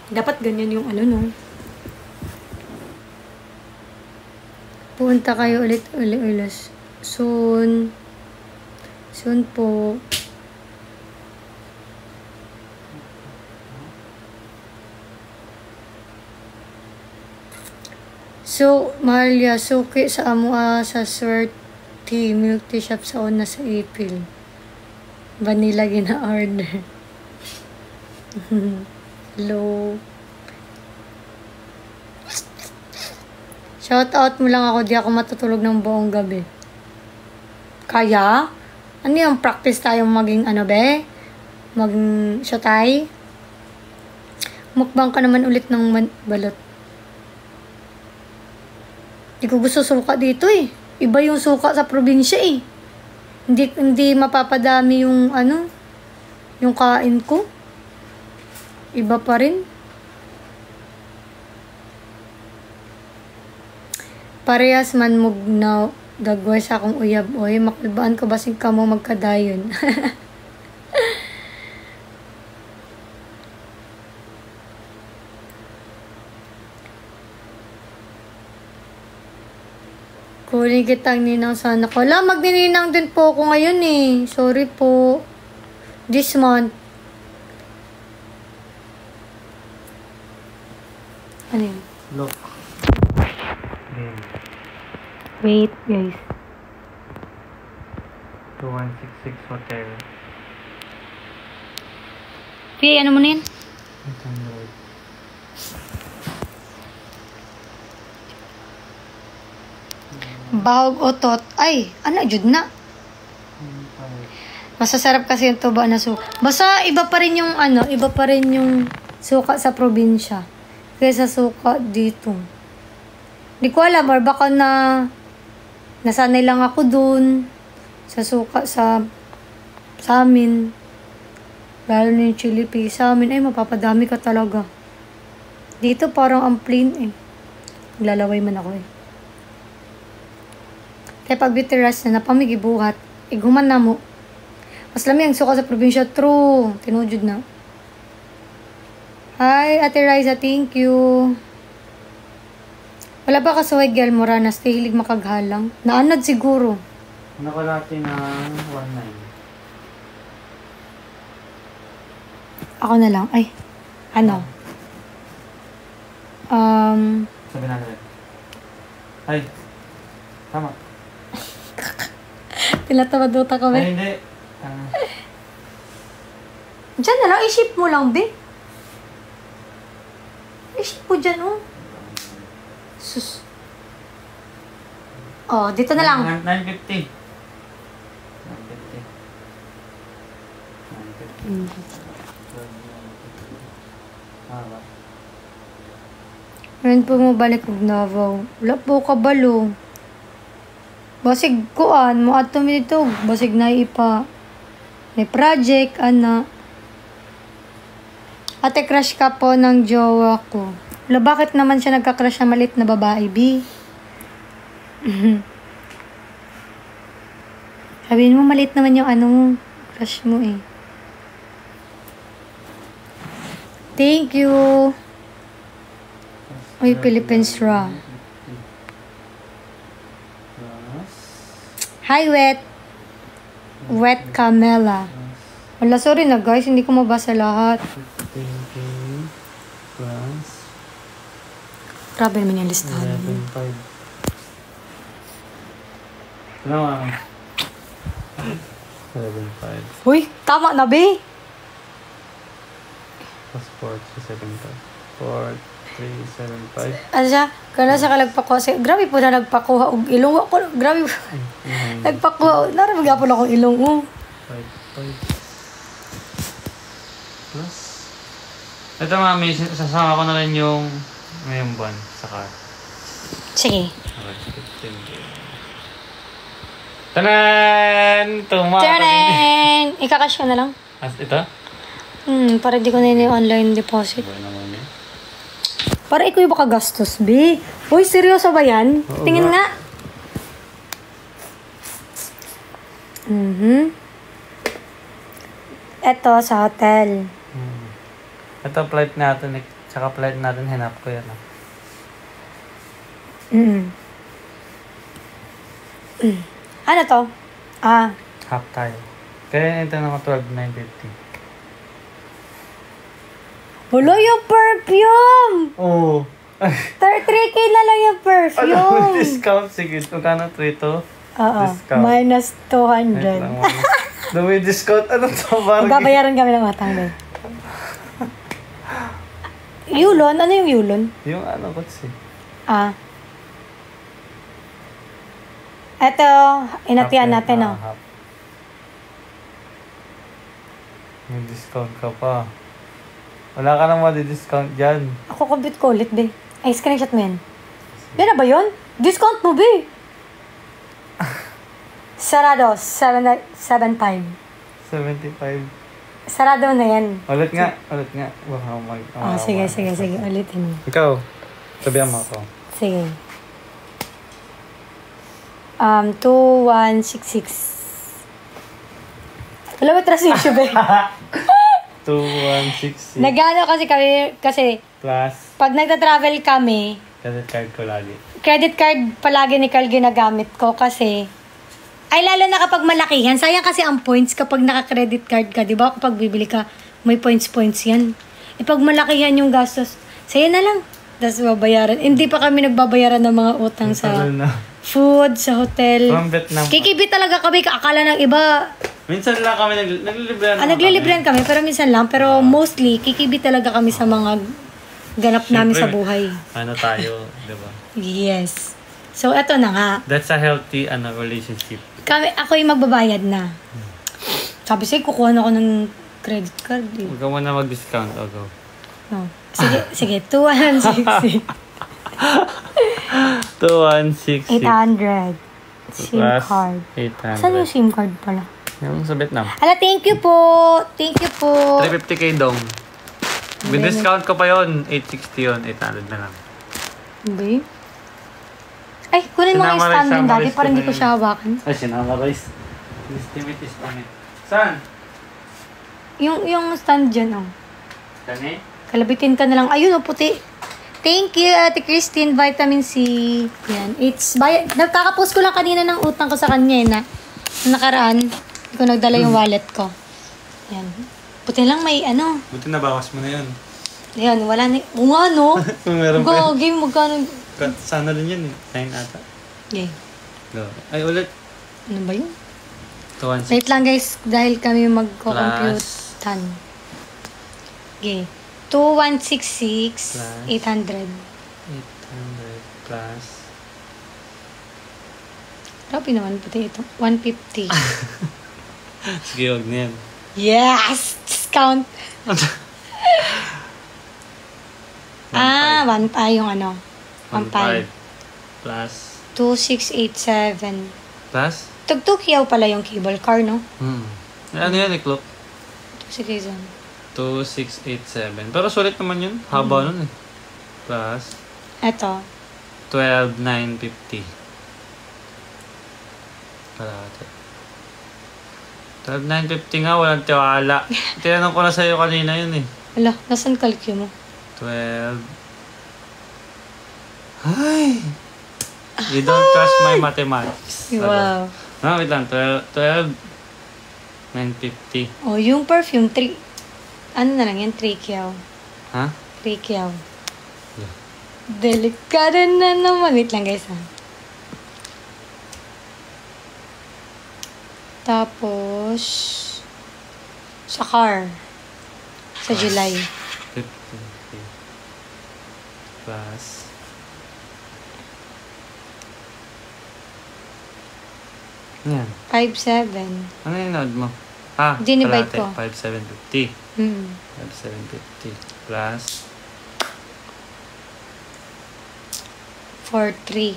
Dapat ganyan yung ano, no? Punta kayo ulit. Soon. Soon po. So, Mahalia, suki sa amo sa swerte milk tea shop sa una sa April. Vanilla gina-order. Hello. Shout out mo lang ako, di ako matutulog ng buong gabi. Kaya? Ano yung practice tayong maging ano be? Maging shotay? Mukbang ka naman ulit ng balot. Hindi ko gusto suka dito eh. Iba yung suka sa probinsya eh. Hindi mapapadami yung ano, yung kain ko. Iba pa rin. Parehas man mugnaw dagway sa akong uyab oy, makalbaan ka basig ka mo magkadayon. Kunin kitang ninang sana ko. Wala, magnininang din po ako ngayon eh. Sorry po. This month. Ano yun? Look. Game. Wait, guys. 2166 Hotel. Pi, ano mo na yun? 800. Bahog otot. Ay, ano, jud na. Masasarap kasi yung tuba na suka. Basta iba pa rin yung ano, iba pa rin yung suka sa probinsya kaysa suka dito. Di ko alam, or baka nasanay lang ako dun sa suka sa amin. Lalo na yung chili paste sa amin, ay mapapadami ka talaga. Dito parang ang plain eh. Naglalaway man ako eh. Kaya pag bitiras na napamigibuhat, iguman na mo. Mas lami ang suka sa probinsya. True. Tinujud na. Hi, Ate Riza. Thank you. Wala ba kasuhay gyal mo ranas? Hilig makaghalang? Naanad siguro. Nakalati ng 19. Ako na lang. Ay. Ano? Sabi natin. Ay. Tama. Tinatawaduta ko, Ay, be. hindi. Diyan na lang. I-ship mo lang, be. I-ship mo dyan, oh. Sus. Oh, dito na lang. 950. 950. 950. Ngayon po mo balik og Davao. Wala po kabalo. Basig kuan mo ato mi dito. Basig na ipa. May project, ana. Ate, crush ka po ng jowa ko. Wala, bakit naman siya nagka-crush na malit na babae, B? Sabihin mo, malit naman yung ano, crush mo eh. Thank you. Uy, Philippines Raw. Hi, Wet. Wet Camela. Wala, sorry na guys. Hindi ko mabasa lahat. 15K plus Grabe naman yung listahan. 11.5. Wala mo naman. 11.5. Uy, tama na, be. Plus 4, 375. 4, 375. Ano siya? Kala sa kalagpako. Grabe po na nagpakuha og ilong. Ako, grabe po. Nagpakuha. Naramag po na akong ilong. 5. Plus. Ito mami, sasama ko na rin yung ngayong buwan sa car. Sige. Okay, 15K. Tanan! Tadang! Ikakash ka na lang. As ito? Para di ko na yung online deposit. Iba naman eh. Para ikaw yung baka gastos, B. Uy, seryoso ba yan? Oo Tingin nga. nga. Ito, sa hotel. Ito flight natin. Tsaka flight natin, hinap ko yan. Ano to? Half tayo. Kaya ito naman 12,950. Wala yung perfume! Oo. 3K na lang yung perfume. Discount. Sige, magkano 3 to? Oo. Discount. Minus Wait lang, 200. mami. Dumi discount. Ano to? Bargain. Babayaran kami ng utang doon. Yulon? Ano yung yulon? Yung ano, kutsi. Eto, inatian natin, oh. Half. May discount ka pa. Wala ka nang madi-discount dyan. Ako compute ko ulit, be. Ay, screenshot mo yan. Yan na ba yun? Discount mo, be. Sarado, 7.5. 75. Sarado na yan. Ulit nga. Baka Sige. Ulitin mo. Ikaw, sabihan mo ako. Sige. 2166. Wala ba trust be? 2166 Nagano kasi plus pag nagta-travel kami, credit card ko lagi. credit card palagi ni Carl ginagamit ko kasi ay lalo na kapag malakihan. Sayang kasi ang points kapag naka-credit card ka, 'di ba? Kapag bibili ka, may points 'yan. Pag malakihan yung gastos, saya na lang. Tapos babayaran. Hindi pa kami nagbabayaran ng mga utang sa Tagal na. food, sa hotel. From Vietnam. Kikibit talaga kami. Akala ng iba, Minsan lang kami naglilibrihan. naglilibrihan kami, pero minsan lang. Pero mostly, kikibit talaga kami sa mga ganap namin sa buhay. Ano tayo, di ba? Yes. So, eto na nga. That's a healthy relationship. Ako yung magbabayad na. Sabi sa'yo, kukuha na ako ng credit card. Eh. Huwag ka muna mag-discount. O, go. No. Sige. 2166. 2166 800. SIM plus card. 800. Saan yung SIM card pala? Yung sa Vietnam. Ala, thank you po. 350k dong. Bin-discount ko pa yon 860 yun. 800 na lang. Hindi. Ay, kunin mo yung stand din dati para hindi ko siya hawakan. Ay, sinamarize. Estimate. Saan? Yung stand dyan, oh. Kani? Kalabitin ka na lang. Ayun, oh, puti. Thank you, Ate Christine. Vitamin C. Yan. Nagkakapost ko lang kanina ng utang ko sa kanya, na nakaraan. Hindi ko nagdala yung wallet ko. Yan. Puti lang may ano. Buti nabawas mo na yun. Yan, wala na. Oo nga, no? Meron pa yun. Game, magkano? Sana rin yun eh. 9 ata. Okay. Go. Ay, ulit. Ano ba yun? 216. Wait lang, guys. Dahil kami magko-computan. Okay. 2166, 800. 800 plus. Grabe naman, puti ito. 150. Sige, huwag na yan. Yes! Discount! 1.5 yung ano. 1.5. 1.5 plus. 2687. Plus? Tugtugyaw pala yung cable car, no? Ano yan, Iklop? 2687. 2687. Pero sulit naman yun. Haba nun eh. Plus. Eto. 12,950. Kalahati. 12,950 nga, walang tiwala. Tinanong ko na sa'yo kanina yun eh. Wala, nasan calcu mo? 12. Ay! You don't trust my mathematics. Wow. No, wait lang. 12,950. Oh, yung perfume, 3. Ano na lang yan? 3 kyaw. Ha? 3 kyaw. Yeah. Delikado na naman. Wait lang, guys, ha? Tapos, sa car. Sa July. 50. Plus. Yan. 5.7. Ano yung nod mo? Dinivide ko. 5,750. 5,750 plus 4.3.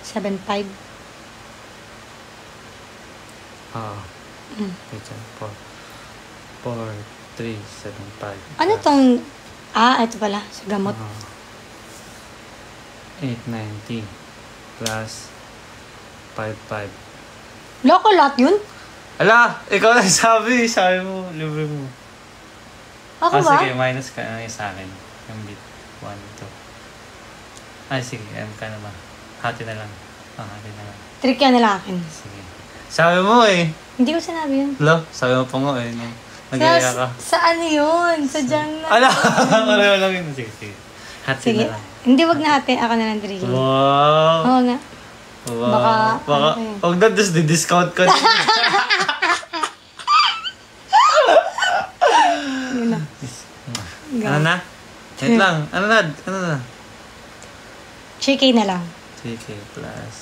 7.5. Wait, 4, 3, 7, 5. Ano tong... ito pala. Sa gamot. 890 plus 55. Loko lahat yun? Ala! Ikaw na sabi mo, libre mo. Ako ba? Sige, minus ka na sa akin. Yung bit. 1, 2. Sige, ka naman. Hati na lang. Hati na lang. Trick yan nila akin. Sige. Sabi mo eh. Hindi ko sinabi yun. Sabi mo pa nga eh. Nag-aya ka. Sa ano yun? Sa dyan na. Ala! Pareho lang yun. Sige. Hati Sige. na lang. Hindi, wag na hati. Ako na lang 3K. Wow! Oo nga. Wow. Baka, huwag na discount ka. Yun na. Ano na? Wait lang. Ano na? 3K na lang. 3K plus.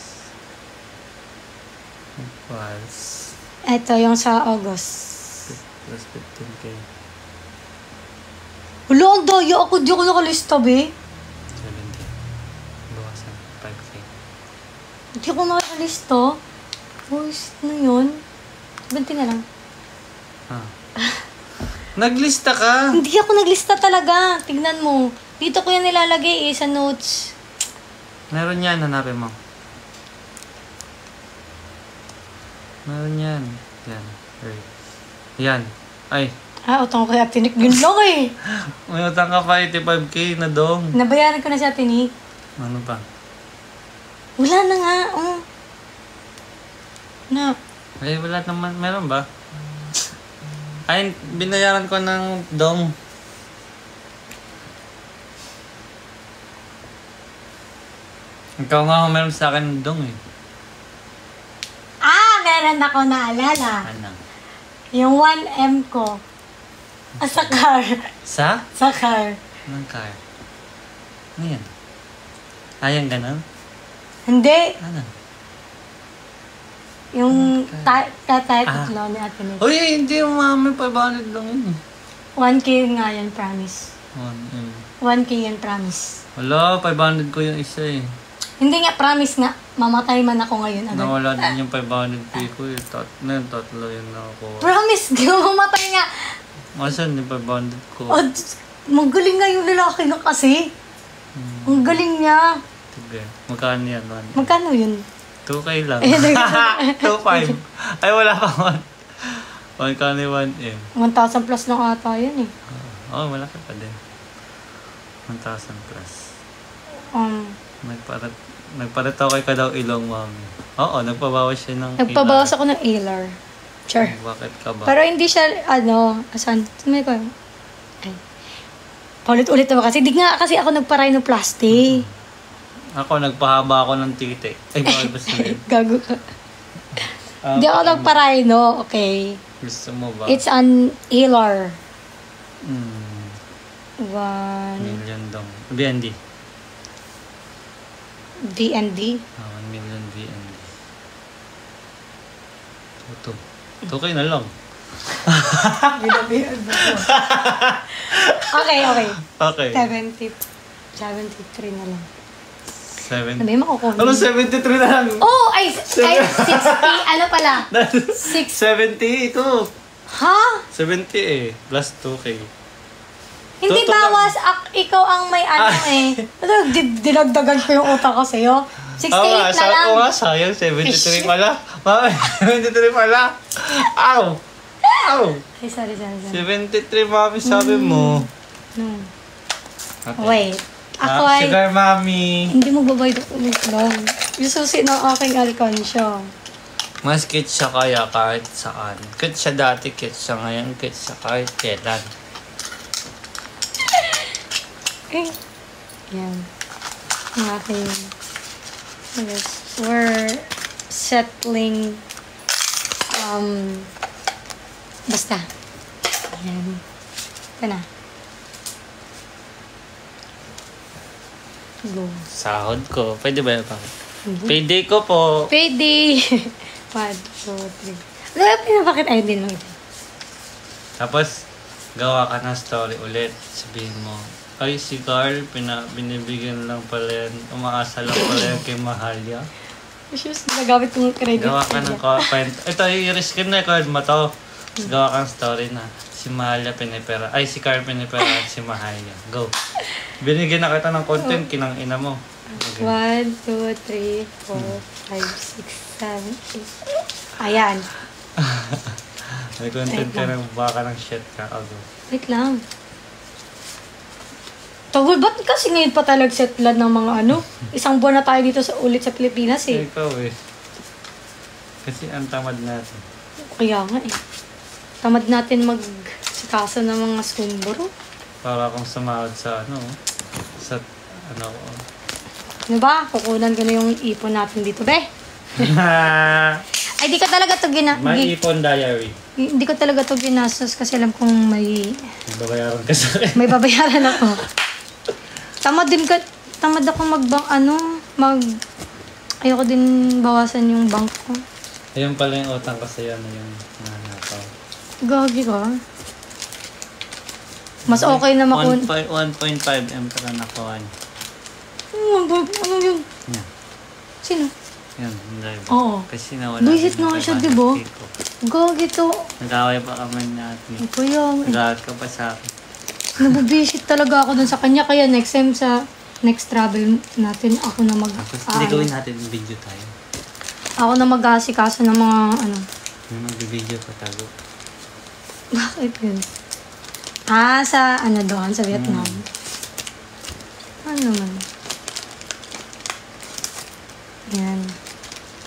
Ito, yung sa August. Plus 15K. Wala, ang daya ako. Di ako nakalista, be. 70. Bawasan. 5K. Di ako nakalista. Voice na yun. 20 na lang. Naglista ka? Hindi ako naglista talaga. Tignan mo. Dito ko yan nilalagay sa notes. Meron yan. Hanapin mo. Meron yan. Yan. Yan. Ay. Utang ko kay Atinik. Yun lang eh. May utang ka pa 85K na dong. Nabayaran ko na si Atinik. Ano pa? Wala na nga. Wala naman. Meron ba? Ay, binayaran ko ng dong. Ikaw nga meron sa akin ng dong eh. Meron ako naalala. Ano? Yung 1M ko. Sa car. Sa? Sa car. Anong car? Ano yan? Yung ganun? Hindi. Ano? Yung tatlo ni Atinik. Uy, hindi yung mami 500 lang yun eh. 1K nga yan, promise. 1K yan, promise. Wala, 500 ko yung isa eh. Hindi nga, promise nga. Mamatay man ako ngayon agad. Nawala din yung 500k ko eh. Tatlo yun na ako. Promise, di mo mamatay nga. Masan yung 500 ko? Magaling nga yung lalaki na kasi. Ang galing niya. Sige. Magkano yan? Magkano yun? 2k lang. 2.5. Ay, wala pa 1. Magkano yung 1M? 1,000 plus lang ata yun eh. Malaki pa din. 1,000 plus. Nagparito kay ka daw ilong, mami. Oo, nagpabawas siya ng Nagpabawas ako ng ilar. Sure. Bakit ka ba? Pero hindi siya, asan? Tumay ko. Ay. Paulit-ulit naman kasi. Di nga kasi ako nagpa-rhinoplasty. Ako, nagpahaba ako ng titi. Ay, bakit ba sabihin? Gago ka. Hindi ako nagpa-rhino, okay. Gusto mo ba? It's an ilar. 1 million dong. BND. VND. 1 million VND. Ito. Okay na lang. Okay. 73 na lang. 7. Sabi, makukuha. Ano, 73 na lang? Ay, 60. Ano pala? 70 ito. Ha? 70 eh. Plus 2K. Hindi Totoo bawas. Ikaw ang may eh. Dinagdagan ko yung utang ko sa'yo. 68 na lang. Oo nga, sayang. 73 pala. Mami, 73 pala. Ow! Ay, sorry. 73, mami, sabi mo. Okay. Wait. Ako ay... Sugar, mami. Hindi mo babayad ako ulit lang. Yung susi ng aking alkansya. Mas cute siya kaya kahit saan. Cute siya dati, cute siya ngayon, cute siya kahit kailan. Yan. Ang aking... We're settling... Basta. Yan. Ito na. Go. Sahod ko. Pwede ba yun pa? Payday ko po. Payday! 1, 2, 3. Ano yung pinapakit? Ayun din lang ito. Tapos, gawa ka ng story ulit. Sabihin mo, ay si Carl, binibigyan lang pala yan. Umaasa lang pala yan kay Mahalia. Issues, nagamit kong credit Gawa ka card. ng kwento. Ito, i-screen record mo to. Tapos gawa kang story na si Mahalia pinipera. Ay, si Carl pinipera at si Mahalia. Go. Binigyan na kita ng content, kinang ina mo. Okay. 1, 2, 3, 4, 5, 6, 7, 8. Ayan. May content ka ng baka ng shit ka. Oh, go. Wait lang. Tawal, ba't kasi ngayon pa talaga settlad ng mga ano? Isang buwan na tayo dito ulit sa Pilipinas eh. Ikaw eh. Kasi ang tamad natin. Kaya nga eh. Tamad natin magsikaso ng mga sumboro. Para akong sumahod sa sa Ano ba? Kukunan ko na yung ipon natin dito, be. Ay, di ko talaga to May ipon diary. Hindi ko talaga to ginastos kasi alam kong may Babayaran ka sa akin. may babayaran ako. Tamad ako ayoko din bawasan yung bank ko. Ayun pala yung utang kasi yan yung nanakaw. Gagi ka. Mas okay na 1.5 M para nakuha niya. Ano yun? Yan. Sino? Yan, hindi. Oo. Kasi nawala. Visit nga siya, di ba? Gagi to. Nag-away pa kami natin. Kaya Nag-away ka pa sa akin. nabubisit talaga ako dun sa kanya. Kaya next time sa next travel natin, ako na Hindi gawin natin video tayo. Ako na mag-aasikaso ng mga ano. Yung mag-video pa tago. Bakit yun? Sa ano doon, sa Vietnam. Ano naman? Yan.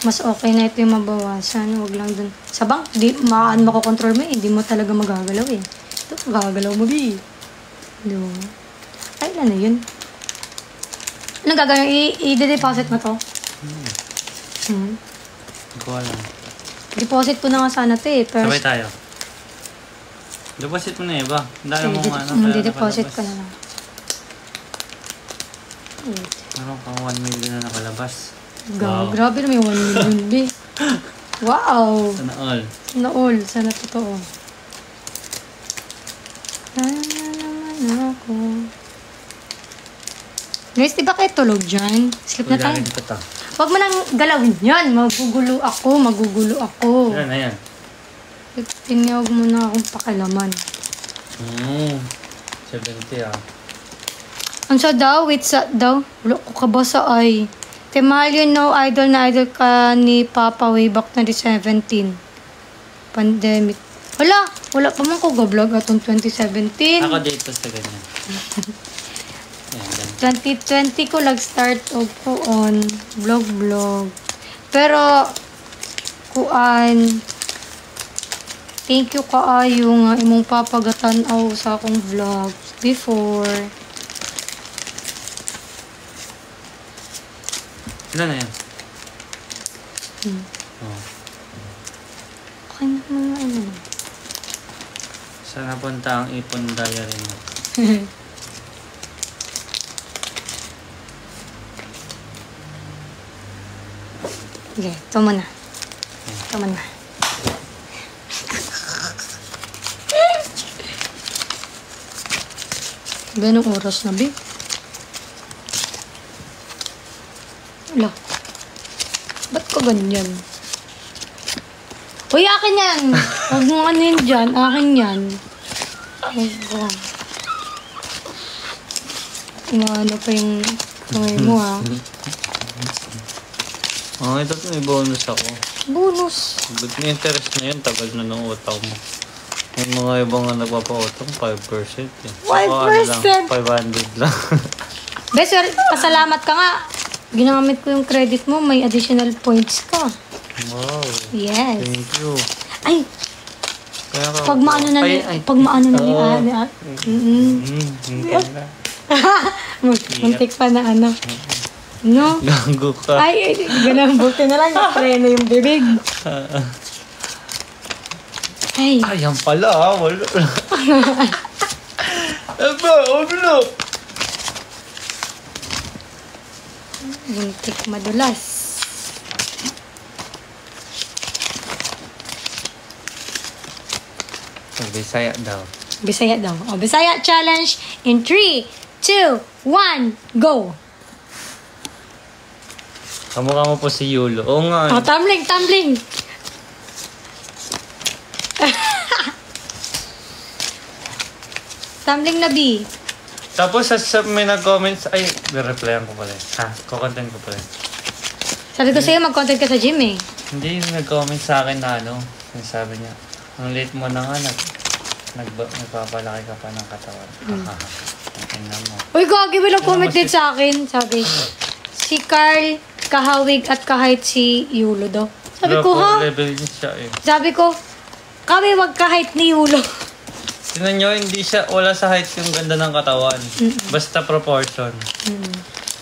Mas okay na ito yung mabawasan. Huwag lang dun. Sa bank, makokontrol mo eh. Hindi mo talaga magagalaw eh. Ito, magagalaw mo di. Diba? Ay, ilan na yun? Anong gagawin? I-deposit mo to? Hindi ko alam. Deposit ko na nga sana ito eh. Pero Sabay tayo. Deposit mo na iba. Ang dami mong deposit ko na lang. Wait. Meron kang 1 million na nakalabas. Wow. Grabe na may 1 million, B. Wow! Sana all. Sana all. Sana totoo. Sana naman ako. Guys, di ba kayo tulog dyan? Sleep na tayo. Ulangin ko to. Huwag mo nang galawin yan. Magugulo ako. Ilan na yan? Tinawag mo na akong pakilaman. 70 ah. Ang sa daw? Wait sa daw? Wala ko kabasa ay. Mahal yun, no? Idol na idol ka ni Papa way back 2017. Pandemic. Wala pa man ko ga-vlog atong 2017. Ako dito sa ganyan. Yan, 2020 ko nag-start og ko on vlog. Pero thank you kaayo nga imong papagatan-aw sa akong vlog before. Ilan na yan? Oh. Okay na mga ano. Saan napunta ang ipon diary mo? Okay, ito muna. Ganong oras na, Bi? Wala. Ba't ko ganyan? Uy, akin yan! Huwag mong ano yun dyan. Akin yan. Huwag ko. Inaano pa yung kamay mo, ha? Ito may bonus ako. Bonus. Ba't may interest na yun? Tagal na nung utang mo. Yung mga ibang nga nagpapautang, 5% eh. 5%? Lang, 500 lang. Bes, pasalamat ka nga. Ginamit ko yung credit mo, may additional points ka. Wow. Yes. Thank you. Ay, Kaya ka, pag maano na ni muntik pa na ano. No? Gago ka. Ay, ganun, buti na lang, preno yung bibig. Ay. Ayan pala ha, wala. Wala. Muntik madulas. Bisaya daw. Bisaya daw. O, Bisaya challenge in 3, 2, 1, go! Kamukha mo po si Yulo. Oo nga. Oh, tumbling, tumbling. Tumbling na B. Tapos may nag-comments, ay, replyan ko pala. Ha, kukontent ko pala. Sabi ko sa'yo, mag-content ka sa gym eh. Hindi, nag-comment sa akin na ano, sabi niya, ang late mo na nga, nagpapalaki ka pa ng katawan. Tingnan mo. Uy, gagi, may nag-comment din sa akin. Sabi, si Carl, kahawig at kahit si Yulo daw. Sabi ko, ha? Level niya siya eh. Sabi ko, kami magka-height ni Yulo. Tingnan nyo, hindi siya, wala sa height yung ganda ng katawan. Basta proportion.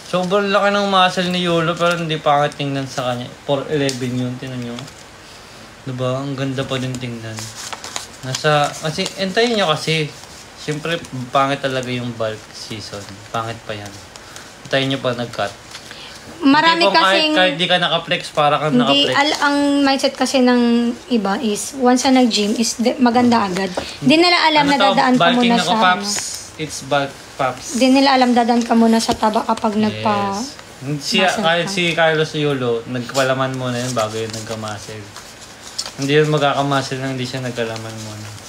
Sobrang laki ng muscle ni Yulo pero hindi pangit tingnan sa kanya. 4'11 yun, tingnan nyo. Diba? Ang ganda pa din tingnan. Kasi, entayin nyo kasi. Siyempre, pangit talaga yung bulk season. Pangit pa yan. Entayin nyo pa nag-cut. Marami kasing... Kahit di ka naka-flex, para kang hindi, naka-flex. ang mindset kasi ng iba is, once na nag-gym, is maganda agad. Hindi nila alam na dadaan ka muna sa... Paps. It's bulk Paps. Hindi nila alam dadaan ka muna sa taba kapag nagpa... Kahit si Carlos Yulo, nagpalaman muna yun bago yun nagka-muscle. Hindi yun magkaka-muscle nang hindi siya nagkalaman muna.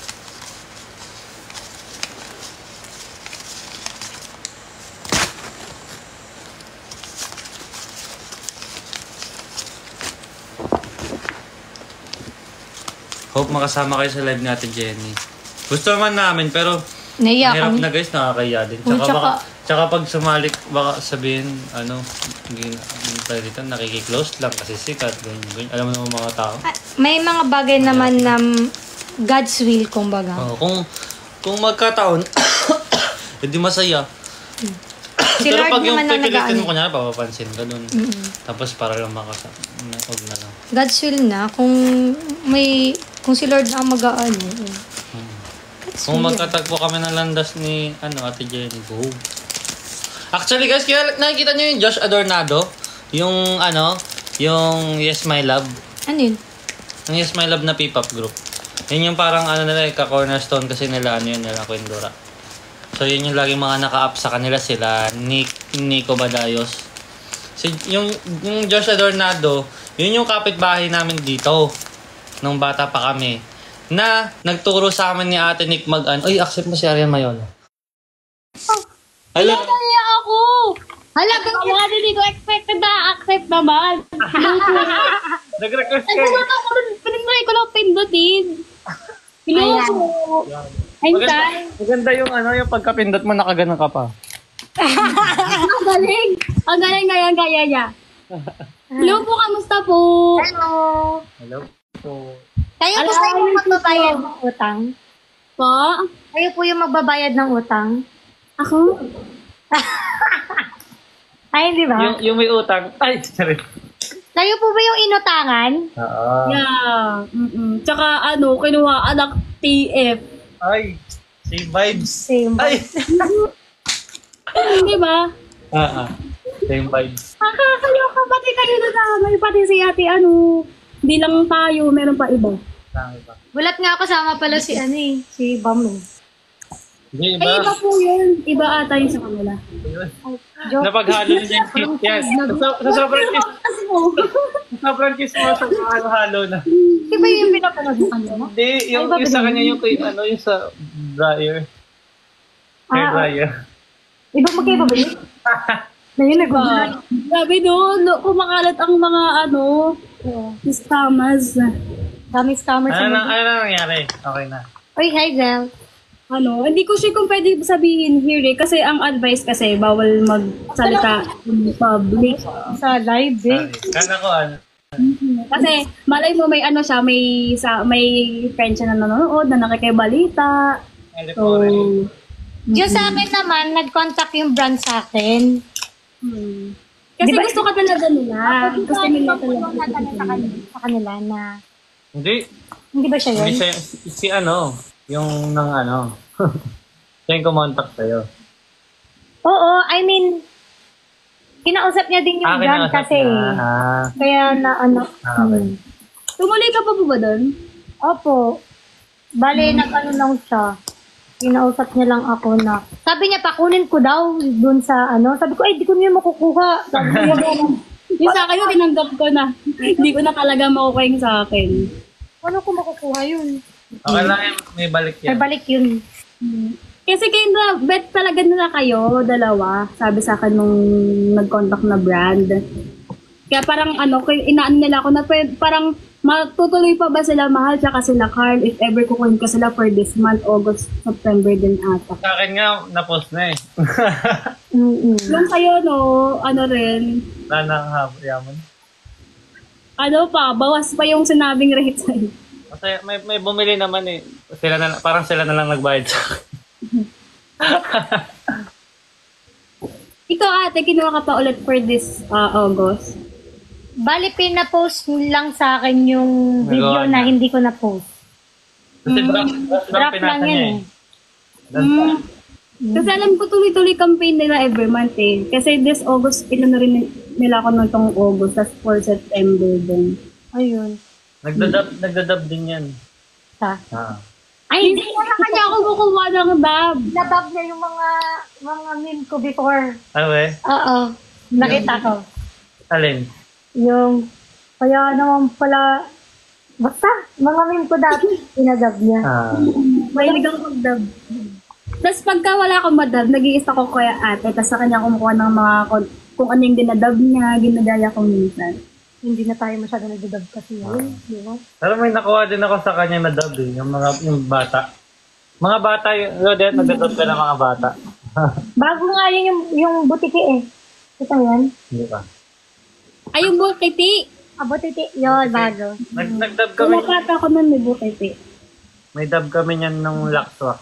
Hope makasama kayo sa live natin, Jenny. Gusto naman namin, pero mahirap na guys, nakakaya din. Tsaka pag sumali, baka sabihin, dito, nakikiklose lang kasi sikat. Ganyan. Alam mo naman mga tao. May mga bagay naman na God's will, kumbaga. Kung magkataon, hindi masaya. Si pero Lord pag yung naman na pipilitin mo kanya, papapansin ka dun. Tapos para lang huwag na lang. God's will na. Kung si Lord ang mag-aano. Kung magkatagpo kami ng landas ni Ate Jenny, go. Actually guys, nakikita nyo yung Josh Adornado? Yung yung Yes My Love. Ano yun? Yung Yes My Love na P-pop group. Yun yung parang nila, ka-cornerstone kasi nila nila Quindora. So yun yung laging mga naka-up sa kanila sila, Nico Badayos. Yung Josh Adornado, yun yung kapitbahay namin dito. Nung bata pa kami. Na nagturo sa amin ni Ate Nick Uy, accept mo si Arian Mayola. Hala! Kaya ako! Hala, Wala din ko expected na accept naman. Nag-request Ay, kayo. kumata ko rin. Pinag-try ko lang pindutin. Hello. I'm sorry. Maganda yung yung pagkapindot mo, nakaganon ka pa. Ang galing. Ang galing ngayon kaya niya. Hello po, kamusta po? Hello! Hello po. Kayo po sa yung magbabayad ng utang? Po? Kayo po yung magbabayad ng utang? Ako? Ay, hindi ba? Yung may utang. Ay, sorry. Kayo po ba yung inutangan? Oo. Yeah. Tsaka kinuha anak TF. Ay, same vibes. Same. Ay! Di ba? Same vibes. Kakaloka, pati kayo na damay. Pati si ate hindi lang tayo, meron pa iba. Gulat nga kasama pala si si Bam. Hindi, Ay, iba po yun. Iba ata yun sa kanila. Napaghalo niya yung kiss. Yan. Sa sobrang kiss mo sa halo na. Di ba yung pinapanood mo kanina? Hindi, yung sa kanya yung yung sa dryer. Hair dryer. Iba magkaiba ba yun? Na yun, nag-gulat. Sabi kumakalat ang mga scammers. Dami scammers. Ano nangyari? Okay na. Uy, hi, Zel. Hindi ko sure kung pwede sabihin here kasi ang advice kasi bawal magsalita in public. Sa live Kala ko Kasi malay mo may may friend siya na nanonood, na nakikibalita. So, Diyo sa akin naman, nag-contact yung brand sa akin. Kasi Di ba- gusto ka talaga nila. Gusto nila sa kanila na... Hindi ba siya yun? Hindi siya, yung siya yung kumontak sa'yo. Oo, I mean, kinausap niya din yung brand kasi. Kaya na Okay. Tumuloy ka pa po ba doon? Opo. Bale, lang siya. Kinausap niya lang ako na. Sabi niya, pakunin ko daw dun sa Sabi ko, di ko niya makukuha. Sabi niya, Yung sa akin, tinanggap ko na. Hindi ko na talaga makukuha yung sa akin. Ano ko makukuha yun? Okay lang yan, may balik May yan. balik yun. Kasi kayo na, bet talaga nila kayo, dalawa. Sabi sa akin nung nag-contact na brand. Kaya parang inaan nila ako na parang matutuloy pa ba sila mahal tsaka sila Carl if ever kukunin ko sila for this month, August, September din ata. Sa akin nga, na-post na eh. Yung sa'yo, no, rin, Nanang yaman. bawas pa yung sinabing rate sa'yo. Kasi may bumili naman eh. Parang sila na lang nagbayad sa akin. Ikaw ate, kinuha ka pa ulit for this August. Bali, pina-post lang sa akin yung video Nagawa na niya. hindi ko na-post. Kasi Drop lang yun eh. Kasi alam ko tuloy-tuloy campaign nila every month eh. Kasi this August, na rin nila ako nitong August, tas for September din. Ayun. Nagdadab din yan. Sa. Ay, hindi na kanya ako kukuha ng dab. Nabab niya yung mga meme ko before. Ay, we? Oo. Nakita ko. Alin? Yung, kaya naman pala, basta, mga meme ko dati, inadab niya. Mahilig ako mag-dab. Tapos pagka wala akong madab, nag-iista ko kaya ate, tapos sa kanya kumukuha ng mga kung ano yung dinadab niya, ginagaya ko minsan. Hindi na tayo masyado nagdadab kasi yun. Di ba? Pero may nakuha din ako sa kanya na dub eh. Yung bata. Mga bata, nagdadab ka ng mga bata. Bago nga yun yung butiki eh. Kita mo yan? Hindi pa. Ay, yung bukiti. Butiki, yun, bago. Nagdab kami. Kumapata ako nun, may bukiti. May dub kami niyan nung Lakswa.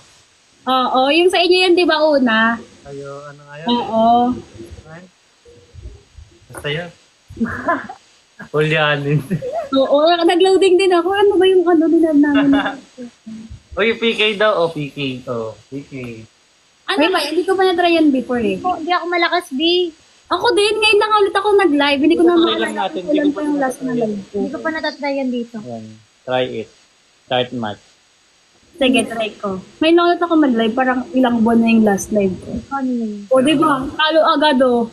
Oo, yung sa inyo yan, di ba una? Ayo, ano nga yun? Oo. Basta yun. Ulyanin. Oo, nag-loading din ako. Ano ba yung dinab namin? Uy, PK daw. PK. PK. Ano ba? Hindi ko pa na-try yan before eh. Hindi ako malakas, B. Ako din, ngayon lang ulit ako nag-live. Hindi ko na Try lang maalala natin, kung kailan pa yung last na live ko. Hindi ko pa natatry yan dito. Yan. Try it. Start match. Sige, try ko. Ngayon lang ulit ako mag-live. Parang ilang buwan na yung last live ko. Ano yun? O, di ba? Talo agad oh.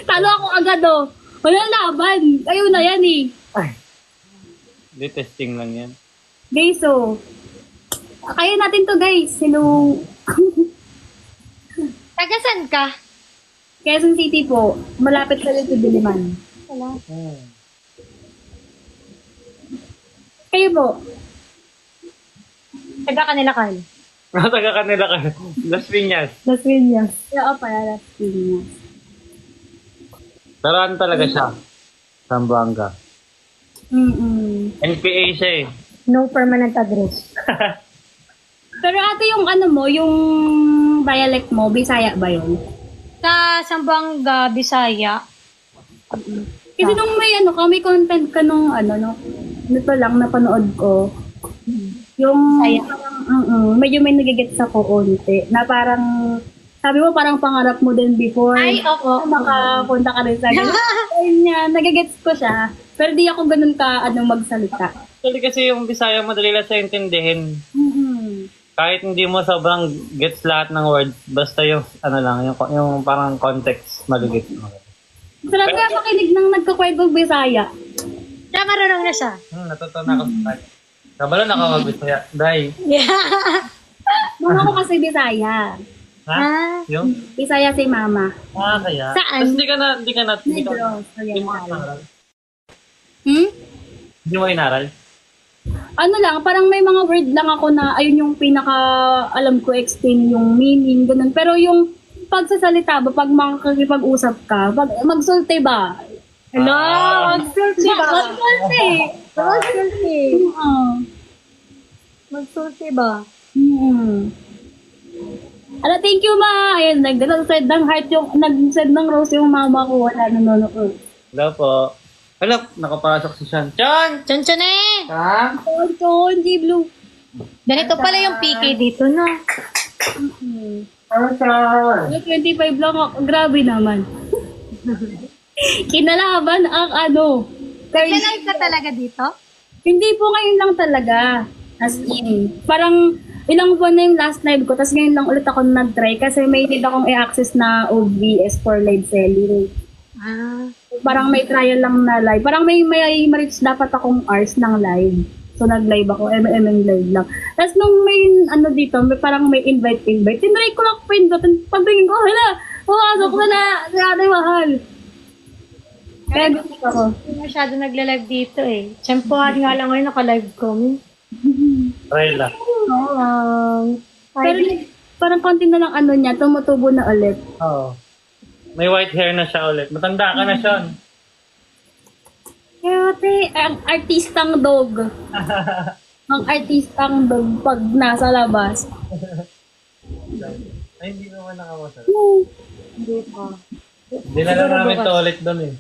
Talo ako agad oh. Wala laban. Ayun na yan eh. Ay. Di testing lang yan. Guys, oh. Kaya natin to guys. Hello. Tagasan ka? Quezon City po. Malapit sa Lito Diliman. Wala. Kayo po. Taga kanila, Carl. Taga kanila ka. Las Piñas. Las Piñas. Oo, para Las Piñas. Pero ano talaga siya? Zamboanga. NPA siya eh. No permanent address. Pero ate, yung yung dialect mo, Bisaya ba yun? Sa Zamboanga, Bisaya. Kasi nung may content ka nung nito lang, napanood ko. Yung, medyo may nagigets ako konti. Na parang, sabi mo parang pangarap mo din before. Ay, oo. Makapunta ka rin sa ganun. Ayun niya, nagigets ko siya. Pero di ako ganun ka, magsalita. Actually kasi yung Bisaya madali lang sa intindihin. Kahit hindi mo sobrang gets lahat ng words, basta yung yung parang context magigets mo. Sarap kaya makinig ng nagkakwentong Bisaya. Siya marunong na siya. Natutunan ako sa kanya. Kabalo na ako mag-Bisaya. Day. Mama ko kasi Bisaya. Ha? Yung? Bisaya si mama. Kaya. Saan? Tapos hindi ka na Negros, hindi mo Oriental. inaral. Hmm? Hindi mo inaral? Ano lang, parang may mga word lang ako na ayun yung pinaka alam ko explain yung meaning, ganun. Pero yung pagsasalita ba, pag makakipag-usap ka, magsulti ba? Hello? Magsulti ba? Magsulti. Magsulti. Magsulti ba? Thank you ma. Ayan, nag-send ng heart nag-send ng rose yung mama ko. Wala nanonood. Hello po. Hello, nakapasok si Sean. Sean! Chon eh! Ha? Tonton, G-Blue. Ganito pala yung PK dito, no? Sean! 25 lang ako. Grabe naman. Kinalaban ang Nag-live ka talaga dito? Hindi po ngayon lang talaga. As in, parang ilang buwan na yung last live ko, tapos ngayon lang ulit ako nag-try kasi may need akong i-access na OBS for live selling. Parang may trial lang na live. Parang may ma-reach dapat akong hours ng live. So, nag-live ako, live lang. Tapos nung may, dito, parang may invite. Tinry ko lang pindutin. Pagtingin ko, hala, pumasok na si Ate Mahal. Kaya gusto ko. Hindi masyado nagla-live dito eh. Tsempohan nga lang ngayon naka-live kami. Try lang. Pero parang konti na lang niya, tumutubo na ulit. Oo. May white hair na siya ulit. Matanda ka na, Sean. Kaya ang artistang dog. Ang artistang dog pag nasa labas. Ay, hindi naman nakamasal. Hindi pa. Dinala namin to ulit doon eh.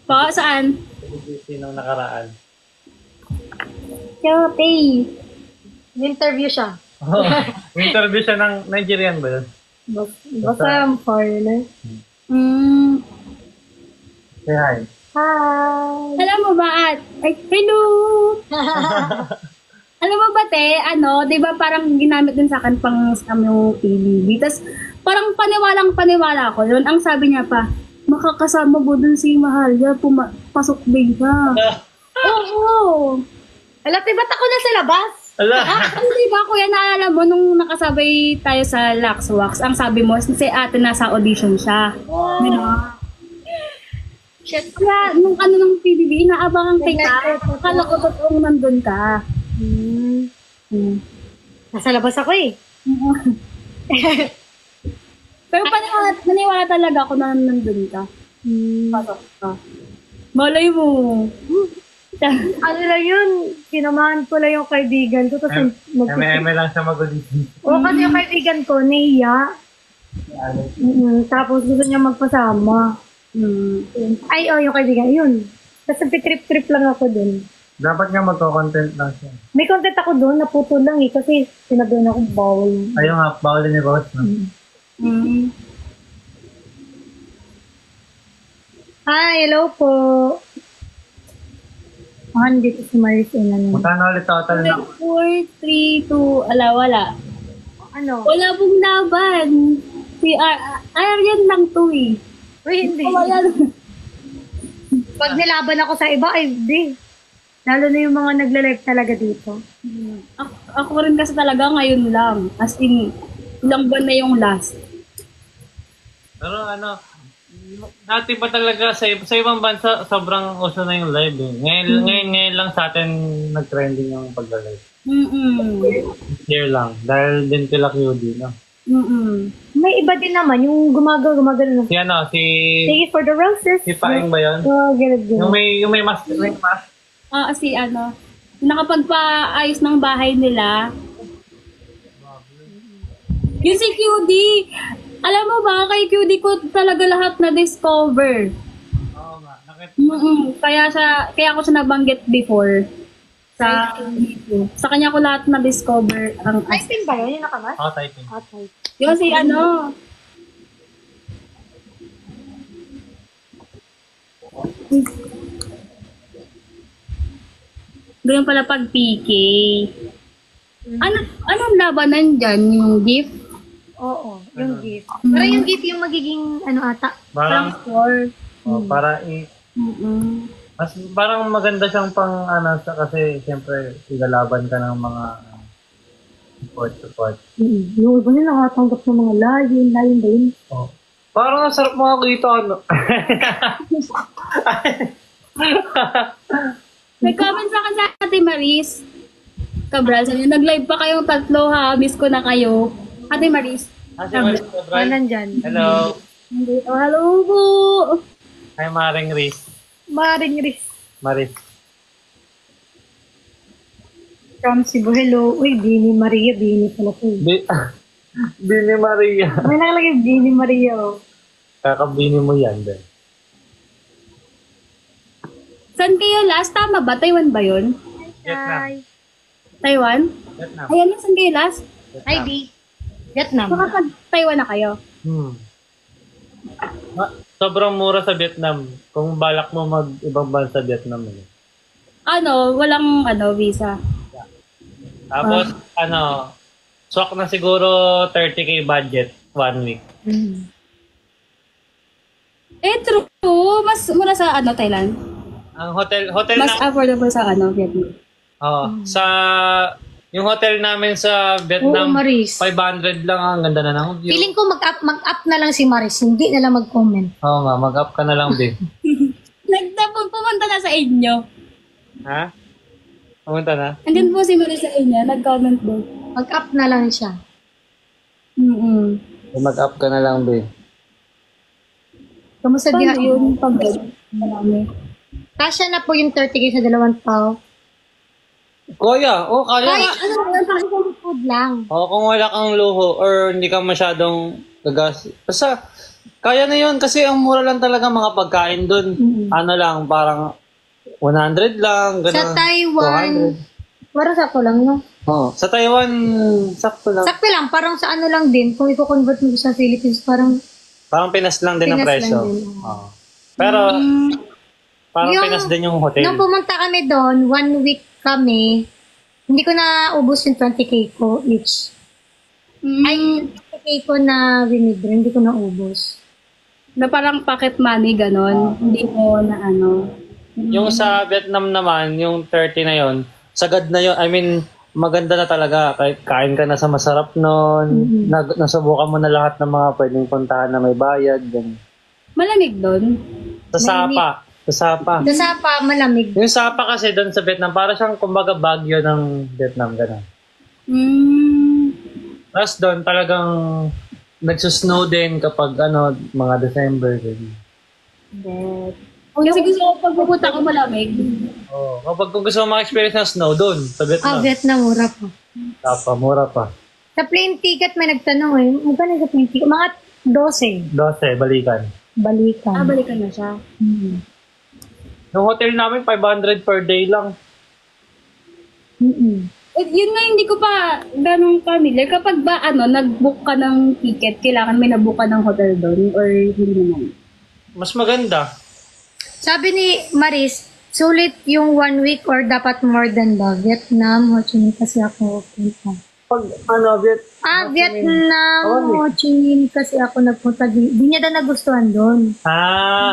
Pa, saan? Celebrity nung nakaraan. Kaya Interview siya. Oh, interview siya ng Nigerian ba yun? Basta ang foreigner. Say hi. Hi! Alam mo ba hello! Alam mo ba di ba parang ginamit din sa akin pang scam yung PBB. Tapos parang paniwalang-paniwala ko yun. Ang sabi niya pa, makakasama mo dun si Mahalia, pasok din ka. Oo! Alam, ba't ako na sa labas? Ala! Di ba kuya, naalala mo nung nakasabay tayo sa Luxwax, ang sabi mo, si ate nasa audition siya. Di ba? Shit. Kaya nung ng PBB, inaabangan kita. Akala ko totoong nandun ka. Nasa labas ako eh. Pero maniwala talaga ako na nandun ka. Pasok ka. Malay mo. Ano lang yun, sinamahan ko lang yung kaibigan ko. Tapos Eme lang siya mag-audition. Oo, kasi yung kaibigan ko, Neiya. Tapos gusto niya magpasama. Ay, yung kaibigan, yun. Tapos trip lang ako dun. Dapat nga magko-content lang siya. May content ako dun, naputo lang eh. Kasi sinabihan ako bawal. Ayun nga, bawal ni Rose, no? Hi, hello po. Dito si Maris Inan. Magkano ulit total na? 4, 3, 2, wala. Ano? Wala pong laban. Si Aryan lang to eh. Uy, hindi. Wala. Pag nilaban ako sa iba, ay hindi. Lalo na yung mga nagla-live talaga dito. Ako rin kasi talaga ngayon lang. As in, ilang buwan na yung last. Pero dati pa talaga sa ibang bansa, sobrang uso na yung live eh. Ngayon lang sa atin nag-trending yung pagla-live. Here lang. Dahil din kila QD, no? May iba din naman, yung gumagano na. Si Thank you for the roses. Si Paeng ba yun? Ganun. Yung may mask. Si nakapagpaayos ng bahay nila. Yung si QD, alam mo ba, kay QD ko talaga lahat na-discover. Oo nga. Kaya ako siya nabanggit before. Sa YouTube. Sa kanya ko lahat na-discover. Typing ba yun? Yung nakamas? Oo, typing. type. Yung si ganyan pala pag PK. Anong labanan dyan? Yung gift? Oo, yung gift. Pero yung gift yung magiging ata? Parang score. para mas parang maganda siyang pang kasi siyempre igalaban ka ng mga support. Yung iba nila nakatanggap ng mga layin ba yun? Oh. Parang nasarap makakita May comment sa akin sa Ate Maris. Cabral, sabi niya, nag-live pa kayong tatlo ha. Miss ko na kayo. Ate Maris. Nandyan. Hello. Hello po. Hi, Maring Riz. Maris. From Cebu, hello. Uy, Bini Maria. Bini pala po. Bini Maria. May nakalagay Bini Maria. Kakabini mo yan, Ben. Saan kayo last? Tama ba? Taiwan ba yun? Vietnam. Taiwan? Vietnam. Ayan na, saan kayo last? Hi, B. Vietnam. Taiwan na kayo? Sobrang mura sa Vietnam. Kung balak mo mag-ibang bansa Vietnam. Walang visa. Tapos, swak na siguro 30K budget 1 week. True. po, mas mura sa Thailand. Ang hotel Mas na, affordable sa Vietnam. sa, yung hotel namin sa Vietnam, Oo, Maris. 500 lang, ang ganda na ng view. Feeling ko mag-up na lang si Maris. Hindi na lang mag-comment. Oo nga, mag-up ka na lang, babe. Pumunta na sa inyo. Ha? Pumunta na? Andyan po si Maris sa inyo, nag-comment doon. Mag-up na lang siya. Mag-up ka na lang, babe. Kamusta Paano din yun? Marami. Kasya na po yung 30K sa 2 tao. Kuya, kaya. Ay, ano, food lang. Kung wala kang luho or hindi ka masyadong gagas. Basta, kaya na yun kasi ang mura lang talaga mga pagkain dun. Ano lang, parang 100 lang. Ganun, Sa Taiwan, 200. parang sakto lang, no? Sa Taiwan, sakto lang. Sakto lang, parang sa ano lang din. Kung i-convert mo sa Philippines, parang Parang Pinas lang din ang Pinas presyo. lang din. Oo. Pero, parang Pinas din yung hotel. Nung pumunta kami doon, 1 week kami, hindi ko na ubos yung 20K ko each. Ay, 20K ko na winidro, hindi ko na ubos. Na parang pocket money, ganon. Hindi mo na ano. Yung sa Vietnam naman, yung 30 na yon, sagad na yun. I mean, maganda na talaga. Kahit kain ka na sa masarap nun. Nasubukan mo na lahat ng mga pwedeng puntahan na may bayad. Ganun. Malamig doon. Sa Sapa. Sa Sapa. Sa Sapa, malamig. Yung Sapa kasi doon sa Vietnam, para siyang kumbaga Baguio ng Vietnam. Ganun. Tapos doon talagang nagsusnow din kapag mga December. Ganun. Kasi gusto ko pag pupunta ko malamig. Kapag kung gusto mo ma-experience ng snow doon sa Vietnam. Vietnam, mura pa. Sapa, mura pa. Sa plane ticket, may nagtanong magkano sa plane ticket? Mga 12. 12, balikan. Balikan. Balikan na siya. Yung hotel namin, 500 per day lang. Yun nga, hindi ko pa ganun familiar. Kapag ba, nag-book ka ng ticket, kailangan may nabook ka ng hotel doon or hindi naman? Mas maganda. Sabi ni Maris, sulit yung 1 week or dapat more than ba? Vietnam, Ho Chi Minh kasi ako punta. Pag Vietnam, Ho Chi Minh kasi ako nagpunta. Di niya na nagustuhan doon.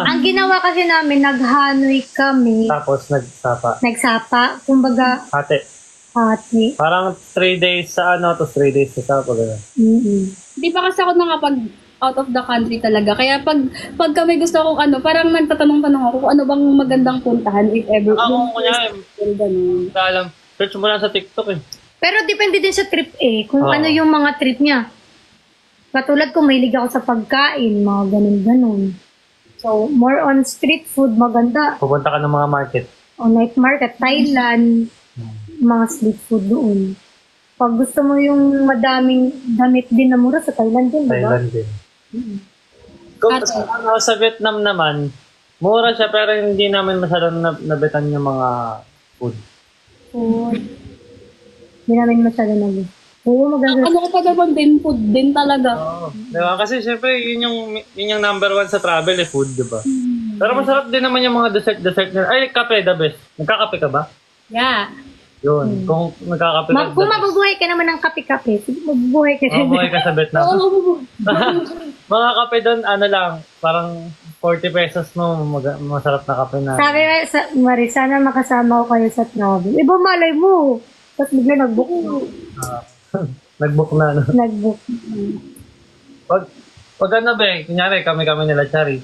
Ang ginawa kasi namin, nag-Hanoi kami. Tapos Nagsapa. Kumbaga, hati. Parang 3 days sa tapos 3 days sa Sapa. Hindi pa kasi ako nakapag out of the country talaga. Kaya pag kami gusto kong parang nagtatanong-tanong ako kung ano bang magandang puntahan if ever. Ganun. Alam, search mo lang sa TikTok eh. pero depende din sa trip kung ano yung mga trip niya. Katulad ko, mahilig ako sa pagkain, mga ganun-ganun. So, more on street food, maganda. Pupunta ka ng mga market. O night market, Thailand, mga street food doon. Pag gusto mo yung madaming damit din na mura, sa Thailand din, diba? Thailand din. Kung sa Vietnam naman, mura siya pero hindi namin masyadong nabetan yung mga food. Hindi namin masyadong nabit. Oo, maganda. Ano ko pa naman din, food din talaga. Diba? Kasi syempre, yun yung number 1 sa travel food, diba? Pero masarap din naman yung mga dessert nila. Ay, kape, the best. Nagkakape ka ba? Yeah. Yun. Kung nagkakape ka, Kung mabubuhay ka naman ng kape-kape, mabubuhay ka. mabuhay ka sa Vietnam. Mga kape doon, lang, parang 40 pesos mo, masarap na kape na. Sabi Maris, sana makasama ko kayo sa travel. Iba malay mo. Tapos bigla nag-book mo. Nag-book na, Nag-book. Pag kunyari, kami nila Chari.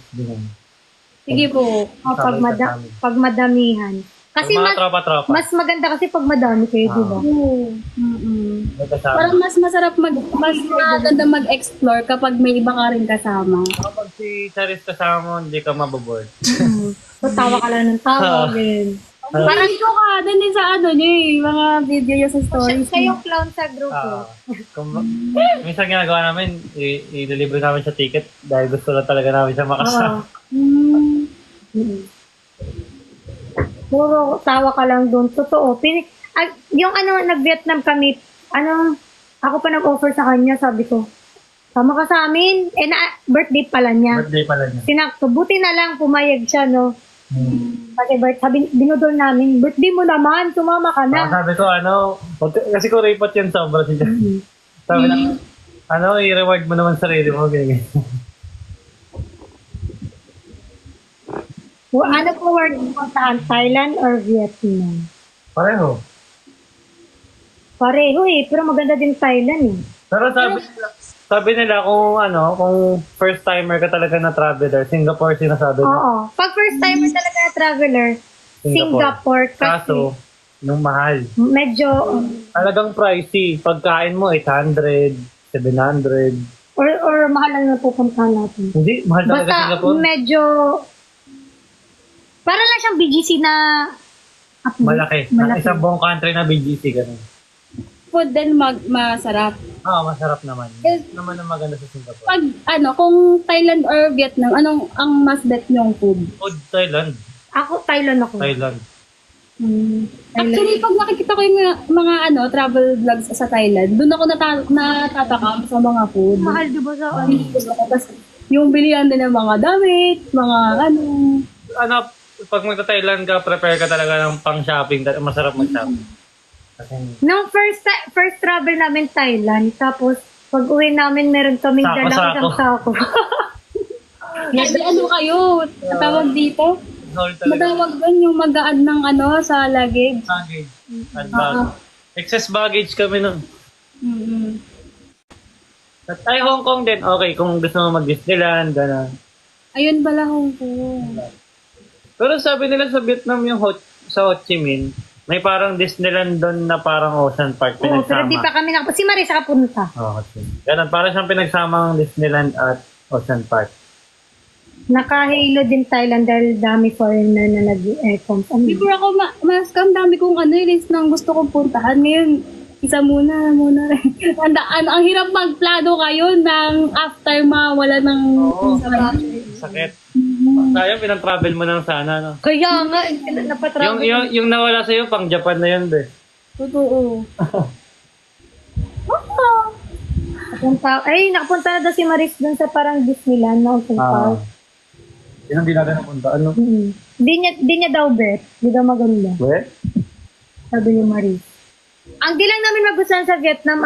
Sige po. Pag madamihan. Kasi mga tropa-tropa. mas maganda kasi pag madami kayo, di ba? Parang mas masarap mas maganda mag-explore kapag may iba ka rin kasama. Kapag si Charis kasama mo, hindi ka maboboard. Tawa ka lang ng tawa, din. Parang ikaw ka din sa mga video niya sa stories. Siya yung clown sa grupo. Minsan ginagawa namin, i-deliver namin siya ticket dahil gusto lang talaga namin siya makasama. Puro tawa ka lang doon. Totoo. Yung nag-Vietnam kami, ako pa nag-offer sa kanya, sabi ko, sama ka sa amin. Birthday pala niya. Sinakto. Buti na lang pumayag siya, no? Kasi binudol namin, birthday mo naman, sumama ka na. Sabi ko, kasi ko repot yan sobra siya. Sabi na, i-reward mo naman sarili mo. Ano po work puntahan? Thailand or Vietnam? Pareho. Pareho eh, pero maganda din Thailand eh. Pero sabi nila kung kung first timer ka talaga na traveler, Singapore sinasabi nila. Oo. Pag first timer talaga na traveler, Singapore kasi Kaso, yung mahal. medyo, Talagang pricey. Pagkain mo, 800, 700. or mahal lang na pupuntahan natin. Hindi, mahal talaga Basta Singapore. medyo, para lang siyang BGC na Malaki. Isang buong country na BGC, ganun. Food din masarap. Masarap naman. Yes. Naman ang maganda sa Singapore. Pag kung Thailand or Vietnam, anong ang mas bet yung food? Food, Thailand. Ako, Thailand ako. Thailand. Actually, pag nakikita ko yung mga travel vlogs sa Thailand, doon ako natatakam sa mga food. Mahal di ba sa Tapos, yung bilihan din ng mga damit, mga Pag magta-Thailand ka, prepare ka talaga ng pang-shopping. Masarap mag-shopping. Kasi, Nung first travel namin Thailand, tapos pag uwi namin meron kaming dalang isang sako. Kasi kayo, tawag dito? haul talaga. Matawag doon yung mag-a-add ng sa luggage. Baggage. Add baggage. Excess baggage kami nun. Mm-hmm. At Hong Kong din. Okay, kung gusto mo mag-Disneyland, gano'n. Ayun pala Hong Kong. Pero sabi nila sa Vietnam yung sa Ho Chi Minh, may parang Disneyland doon na parang Ocean Park Oo, pinagsama. pero di pa kami si Marisa kapunta. Okay. Ganun, parang siyang pinagsamang Disneyland at Ocean Park. Naka-halo din Thailand dahil dami foreigner na nag-e-com. Before ako ang dami kong list ng gusto kong puntahan. Ngayon, isa muna. Ang hirap magplano kayo ng after mawala ng Sakit. Sayang, pinag-travel mo lang sana, no? Kaya nga, napatravel. Yung nawala sa'yo, pang Japan na yun, be. Totoo. Nakapunta na daw si Maris dun sa parang Disneyland na Ocean Park. Yun ang di natin napunta. Ano? Di niya daw bet. Di daw maganda. We? Sabi ni Maris. Ang di lang namin magustuhan sa Vietnam,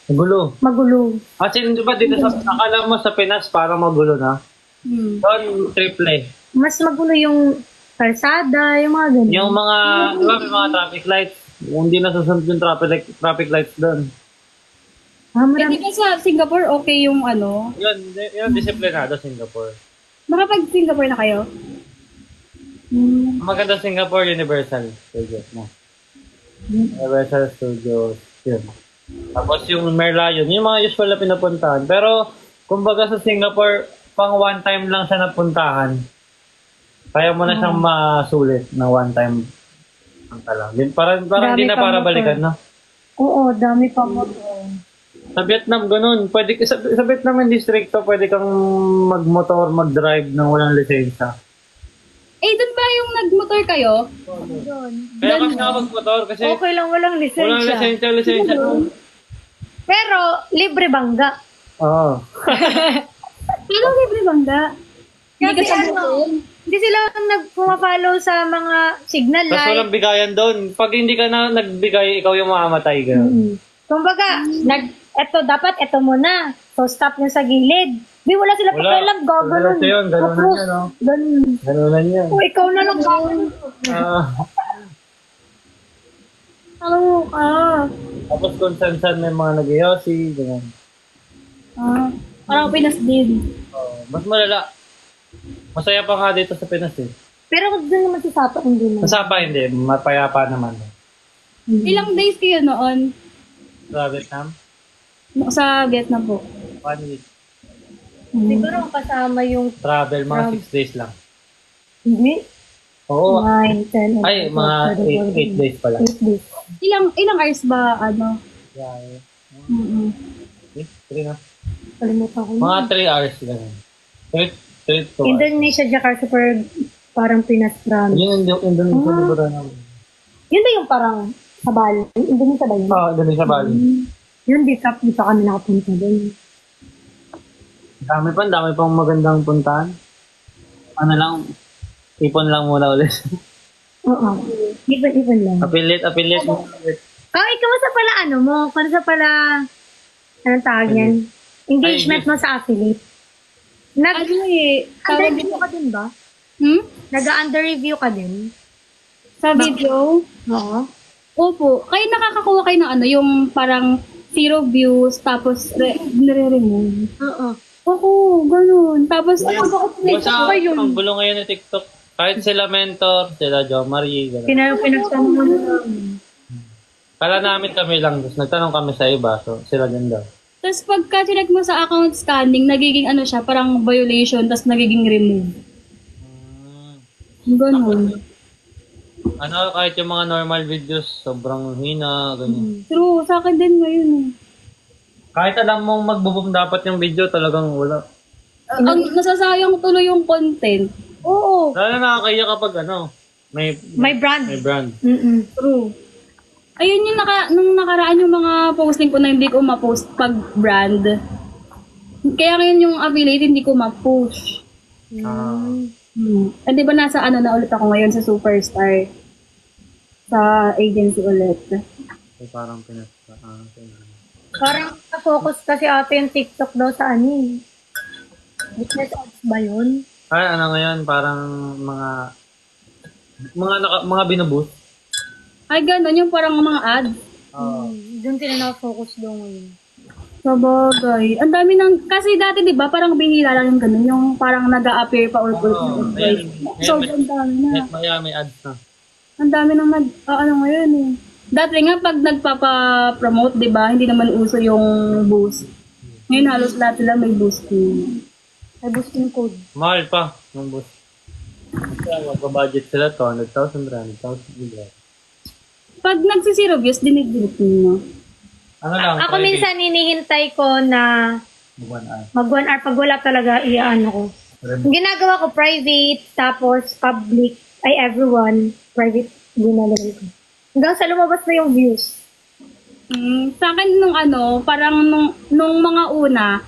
Magulo. magulo. Kasi di ba dito akala mo sa Pinas parang magulo na? Doon, triple. Mas magulo yung kalsada, yung mga ganun. Yung mga, di ba may mga traffic lights? Hindi nasusunod yung traffic lights doon. Hindi ka sa Singapore, okay yung Yun, disiplinado Singapore. Nakapag-Singapore na kayo? Ang maganda Singapore, Universal Studios mo. Universal Studios, yun. Tapos yung Merlion, yung mga usual na pinapuntahan. Pero, kumbaga sa Singapore, pang one time lang siya napuntahan. Kaya mo na siyang masulit na one time. Parang hindi na para balikan, no? Oo, dami pa mo. Sa Vietnam, ganun. Sa Vietnam yung districto, pwede kang mag-motor, mag-drive nang walang lisensya. Doon ba yung nag-motor kayo? Kaya kami nakapag-motor kasi Okay lang, walang walang lisensya. lisensya. Pero, libre bangga. Oo. Pero libre bangga. Kasi hindi sila nag-follow sa mga signal Tapos light. walang bigayan doon. Pag hindi ka na nagbigay, ikaw yung mamamatay. Ganun. Kumbaga, dapat muna. So, stop nyo sa gilid. Di, wala sila pakialam, gagawin. Wala yun, ganun na yan, no? Ganun na yan. O, ikaw na lang gagawin. Tapos kung saan may mga nag-iossi, ganun. Parang Pinas din. Mas malala. Masaya pa nga dito sa Pinas eh. Pero kung doon naman sa Sapa, hindi na. Sa Sapa hindi, mapayapa naman. Ilang days kayo noon? Sa Vietnam? Sa Vietnam po. 1 week. Siguro kasama yung Travel, mga 6 days lang. hindi. Oo. 9, 10, Ay, mga 8 days pala. 8 days. Ilang hours ba Yeah. Mm-mm. 3 na. Kalimutan ko. Mga 3 hours ganun. 3 to hours. Indonesia, Jakarta, parang Pinas Trans. Yun yung Indonesia libro namin. Yun ba yung parang sa Bali? Indonesia ba yun? Oo, Indonesia Bali. Yun, di pa kami nakapunta doon. Dami pang magandang puntahan. Ipon lang muna ulit. Oo. Even lang. Affiliate mo. Ikaw sa pala Kung sa pala, anong tawag yan? Engagement mo sa affiliate. Tawag Mo ka din ba? Nag-under review ka din? Sa video? Oo. Opo. Kayo nakakakuha kayo ng ano, yung parang 0 views, tapos nire-remove. Oo. Ako, ganun. Tapos, Basta ang gulo ngayon ng TikTok. Kahit sila Mentor, sila Jo Marie, gano'n. Pinagtanong mo namin. Kala namin kami lang, tapos nagtanong kami sa iba, so sila din daw. tapos pagka chinek mo sa account scanning, nagiging ano siya, parang violation, tapos nagiging remove. Ganun. Ano, kahit yung mga normal videos, sobrang hina, ganyan. True, sa akin din ngayon eh. Kahit alam mong magbo-boom dapat yung video, talagang wala. Ang nasasayang tuloy yung content. Oo. Lalo nakakaya kapag ano, May brand. may brand. True. Ayun yung nung nakaraan yung mga posting ko na hindi ko ma-post pag brand. Kaya ngayon yung affiliate hindi ko ma-push. Di ba nasa ano na ulit ako ngayon sa Superstar? Sa agency ulit. So, parang Parang na-focus kasi ate yung TikTok daw sa ano eh. Business ads ba yun? Ay, ano ngayon, parang mga binuboost. Ay, gano'n yung parang mga ads. Doon sila na-focus daw ngayon. Sabagay. Ang dami ng, kasi dati di ba parang bihira lang yung gano'n, yung parang nag-a-appear pa ulit. So, ang dami na. May ads na. Ang dami nang ano ngayon eh. Dati nga pag nagpapa-promote, di ba, hindi naman uso yung boost. Ngayon halos lahat sila may boosting. May boosting code. Mahal pa yung boost. Kasi magpa-budget sila 200,000, 300,000, diba? Pag nagsisiro views, dinidilip mo. Ano lang? Ako minsan hinihintay ko na mag 1 hour. Pag wala talaga, iaan ko. Ginagawa ko private, tapos public, ay everyone, private, ginagawa ko. Hanggang sa lumabas na yung views. Sa akin nung ano, parang nung mga una,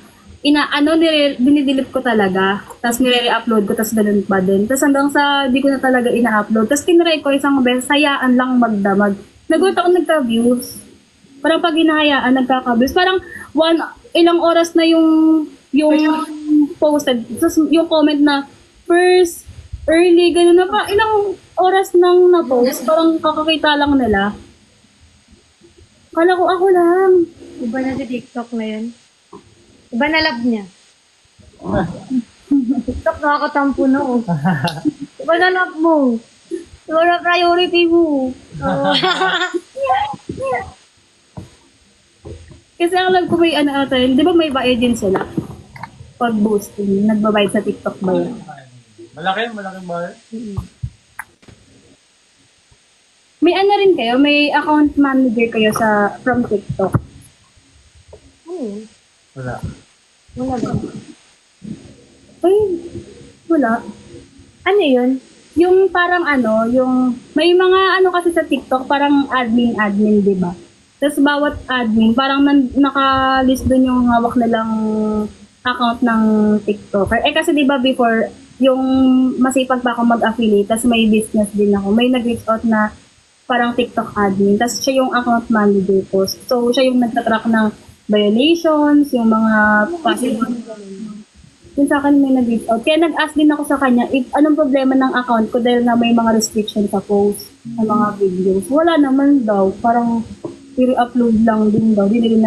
dinidelete ko talaga. Tapos nire-upload ko, tapos ganun pa din. Tapos hanggang sa di ko na talaga ina-upload. Tapos tinry ko isang beses, hayaan lang magdamag. Nagulat ako nagka-views. Parang pag hinahayaan, nagkaka-views. Parang ilang oras na yung posted. Tapos yung comment na, first, early, ganun na pa. Ilang oras nang na-post. Parang kakakita lang nila. Kala ko ako lang. Iba na si TikTok na yun. Iba na love niya. TikTok nakakatampo na oh. Iba na love mo. Iba na priority mo. Kasi ang alam ko may ano ata yun. Di ba may bayad din sila? Pag boosting. Nagbabayad sa TikTok ba yun? Malaking bayad? May ano rin kayo? May account manager kayo from TikTok? Wala. Wala ba? Ay, wala. Ano yun? Yung parang ano, yung may mga ano kasi sa TikTok, parang admin, di ba? Tapos bawat admin, parang naka-list doon yung hawak nilang account ng TikToker. Eh kasi di ba before, yung masipag pa ako mag-affiliate, tapos may business din ako. May nag-reach out na parang TikTok admin, tapos siya yung account manager ko. So, siya yung nagtatrack ng violations, yung mga possible. Yung sa akin may nag-reach out. Kaya nag-ask din ako sa kanya if anong problema ng account ko dahil na may mga restrictions sa post, sa mga videos. Wala naman daw. Parang i-upload lang din daw. Hindi rin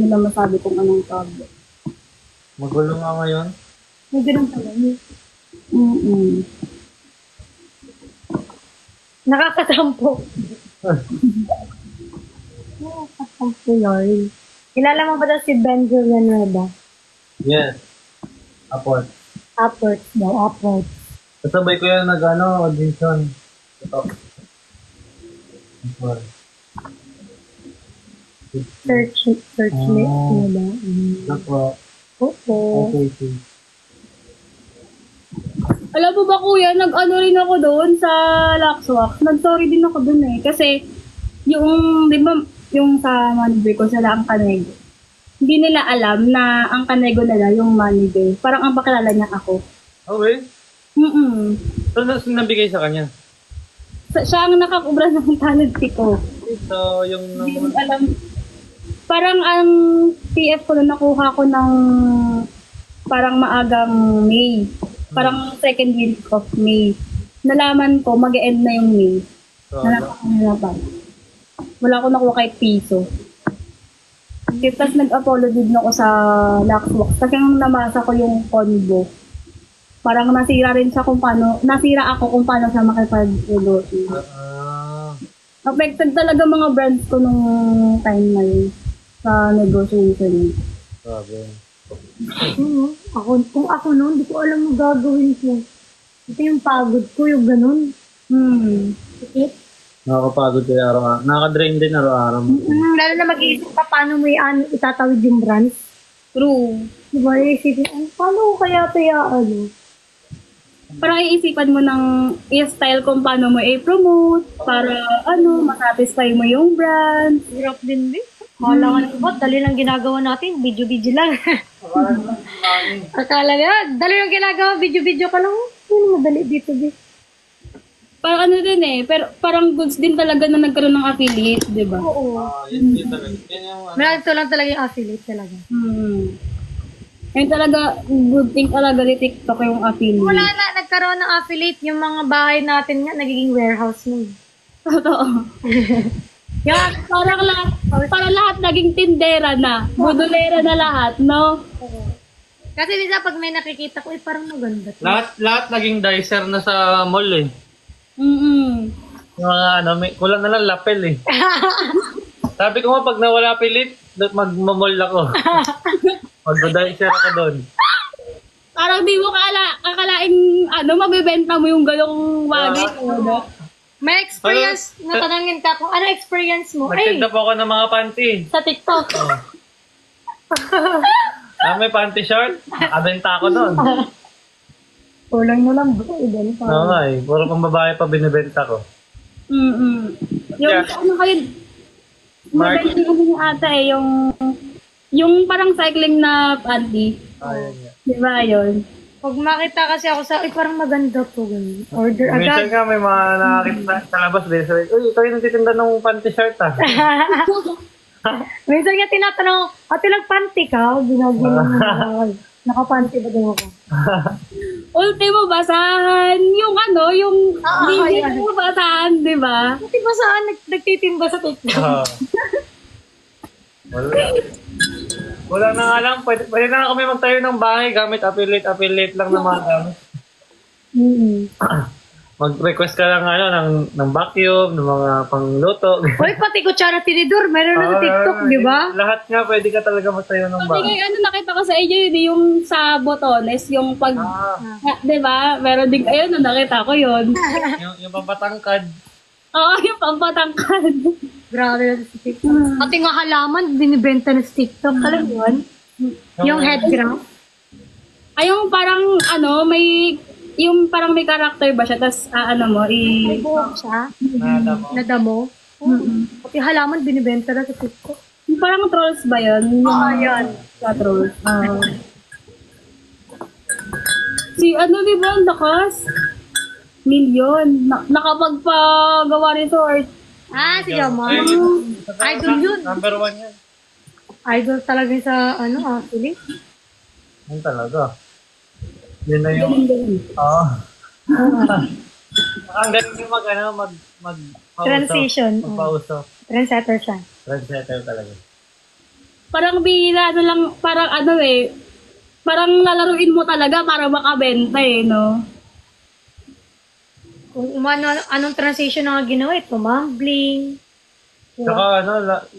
nila masabi kung anong problem. Magulo nga ngayon. May ganun pala. Nakakatampo. Nakakatampo yun. Kilala mo ba daw si Ben Villanueva? Yes. Upward. Upward daw, upward. Kasabay ko yan audition. Ito. Upward. Search me. Ito po. Oo. Okay. Alam mo ba kuya, nag-ano rin ako doon sa Laxwax. Nag-sorry din ako doon eh. Kasi yung, di ba, yung sa manager ko sila ang Kanego. Hindi nila alam na ang Kanego nila yung manager. Parang ang pakilala niya ako. Okay. So, nabigay sa kanya? Siya ang nakakubra ng talent ko. So, yung... Hindi ko alam. Parang ang PF ko na nakuha ko ng parang maagang May. Parang second week of May. Nalaman ko, mag-end na yung May. Nalaman. Wala ko nakuha kahit piso. Tapos nag-apology din ako sa Luxbox. Kasi nung namasa ko yung combo, parang nasira rin siya kung paano, nasira ako kung paano siya makipag-negotiate. Affected talaga mga brands ko nung time na yun sa negotiation. Grabe. Kung ako noon, di ko alam ang gagawin ko. Ito yung pagod ko, yung ganun. Sakit. Nakakapagod kayo araw-araw. Nakaka-drain din araw-araw. Lalo na mag-iisip ka paano mo itatawid yung brands. True. Diba, iisipin, paano ko kaya Parang iisipan mo ng i-style kung paano mo i-promote para masatisfy mo yung brand. Hirap din. Kala nga naman, dali lang ginagawa natin, video-video lang. Akala nga, dali lang ginagawa, video-video ka lang. Ano madali dito, Parang pero parang goods din talaga na nagkaroon ng affiliate, di ba? Oo. Yun talaga. Yan yung Ito lang talaga yung affiliate talaga. Yan talaga, good thing talaga ni TikTok yung affiliate. Wala na, nagkaroon ng affiliate, yung mga bahay natin nga, nagiging warehouse mo. Totoo. Yan, parang lahat naging tindera na. Budulera na lahat, no? Kasi minsan pag may nakikita ko, parang maganda. lahat naging dicer na sa mall eh. Yung mga kulang na lang lapel eh. Sabi ko nga pag nawala pilit, magmamall ako. Mag-dicer ako doon. Parang di mo akalaing mabibenta mo yung galong bagay. May experience, natanangin ka kung ano experience mo. Nagtinda po ako ng mga panty. Sa TikTok. May panty short, abenta ako doon. Kulang mo lang ba? Oo nga eh, puro pang babae pa binibenta ko. Yung Yeah. kayo, Mark. mabenta ko yung ata yung parang cycling na panty. Ayun nga. Di ba yun? Pag makita kasi ako sa, parang maganda to. Order Minsan agad. nga may mga nakakita sa labas din. Sabi, uy, ikaw yung nagtitinda ng panty shirt ah. Minsan nga tinatanong, ate lang panty ka? Ginagawa mo. Nakapanty ba din ako? Ultimo basahan. Yung ayan. mo basahan, di ba? Ate ba saan nagtitimba sa TikTok? Wala na nga lang. Pwede na nga kami magtayo ng bahay gamit affiliate lang na mga gamit. Mag-request ka lang ng vacuum, ng mga pangluto. Uy, pati kutsara tinidor, meron na sa TikTok, di ba? Lahat nga pwede ka talaga magtayo ng Pati bahay. ngayon, nakita ko sa inyo yun, yung sa botones, yung pag, di ba? Meron din, ayun, nakita ko yun. yung pampatangkad. Oo, yung pampatangkad. Grabe na sa TikTok. Pati nga halaman, binibenta na sa TikTok. Alam mo yun? Yung headcraft. Ay, yung parang, yung parang may character ba siya, tas, May buhok siya. Nada mo. Nadamo. Pati halaman, binibenta na sa TikTok. yung parang trolls ba yun? Yan. Sa trolls. Si, di ba, ang lakas? Million. Nakapagpagawa resort. Si Jamal. Idol yun. Number 1 yan. Idol talaga sa, affiliate. Yan talaga. Yun na yung... Oo. Ang galing yung Transition. Magpausap. Trendsetter siya. Trendsetter talaga. Parang bihira lang, parang parang lalaruin mo talaga para makabenta no? Kung anong transition na ginawa, ito, mumbling. Saka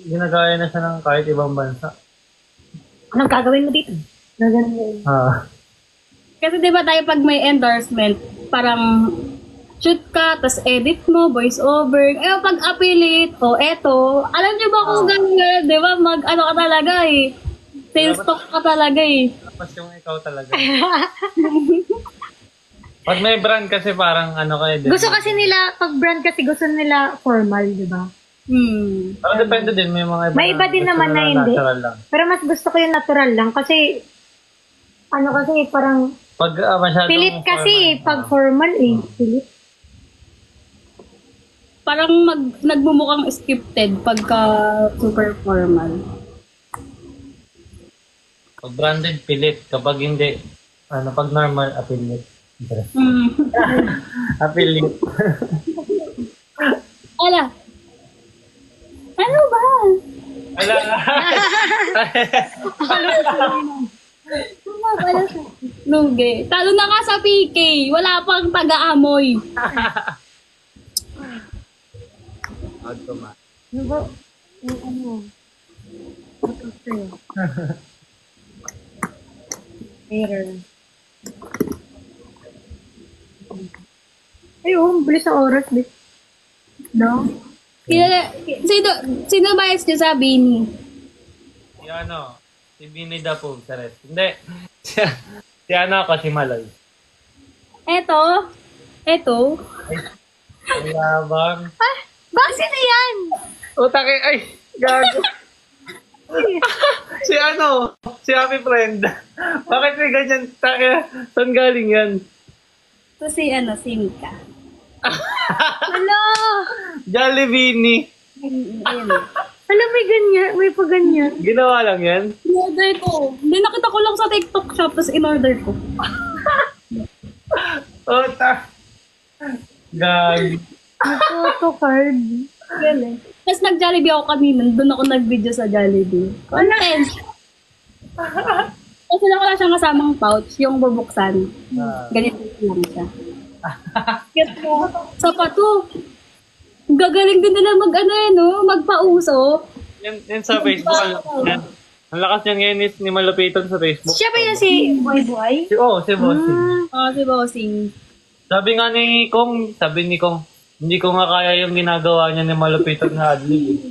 ginagaya na siya ng kahit ibang bansa. Anong gagawin mo dito? Gagawin mo. Kasi di ba tayo pag may endorsement, parang shoot ka, tas edit mo, voice over. Pag affiliate, eto. Alam niyo ba kung gano'n, di ba? Ka talaga sales talk ka talaga Tapos yung ikaw talaga. Pag may brand kasi parang kayo din. Gusto kasi nila, pag brand kasi gusto nila formal, di ba? Pero depende din, may mga iba. May iba din naman na hindi. Natural lang. Pero mas gusto ko yung natural lang kasi kasi parang Pag masyadong pilit kasi pag formal pilit. Parang nagmumukhang scripted pagka super formal. Pag branded, pilit. Kapag hindi, pag normal, affiliate. Mm. Affiliate. Ala. Ano ba? Wala. Lugi. Talo na ka sa PK. Wala pang taga-amoy. Ano ba? Yung ano? Ito sa'yo. Error. Ay, oh, bilis ang oras, bis. No? Sino bias niyo sa Bini? Si ano, si Bini Dapo, Saret. Hindi. Si ano ako, si Maloy. Eto. Wala bang? Ah, bakit yan? Utake, ay, gago. Si ano, si Happy Friend. Bakit may ganyan? Saan galing yan? Ito si Mika. Hala! Jollibee. Ayun. Hala, may ganyan. May pa ganyan. Ginawa lang yan? In-order ko. Hindi, nakita ko lang sa TikTok shop, tapos in-order ko. Gag. May photo card. Galing. Tapos nag-Jollibee ako kanina. Doon ako nag-video sa Jollibee. Content. Kasi lang wala siyang kasamang pouch, yung bubuksan. Ganito lang siya. Cute mo. Sa pato. Gagaling din nila magpauso. Yan sa Facebook. Ang lakas niyan ngayon ni Malupitan sa Facebook. Siya ba yan si Boy? Si Bossing. Si Bossing. Sabi ni Kong, hindi ko nga kaya yung ginagawa niya ni Malupitan na adlib.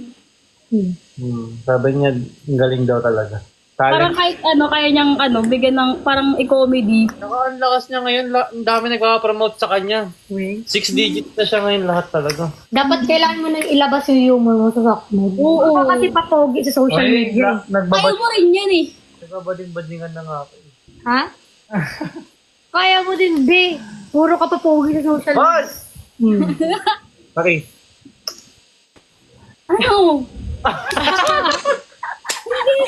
Sabi niya, ang galing daw talaga. Parang kahit kaya niyang bigyan ng parang i-comedy. Ang lakas niya ngayon, ang dami nagpa-promote sa kanya. 6 digits na siya ngayon lahat talaga. Dapat kailangan mo nang ilabas yung humor mo sa Sakmod. Oo. Baka kasi papogi sa social media. Ayaw mo rin yan eh. Nagbabading-badingan na nga ako. Ha? Kaya mo din, be. Puro ka papogi sa social media. Boss! Okay. Ano?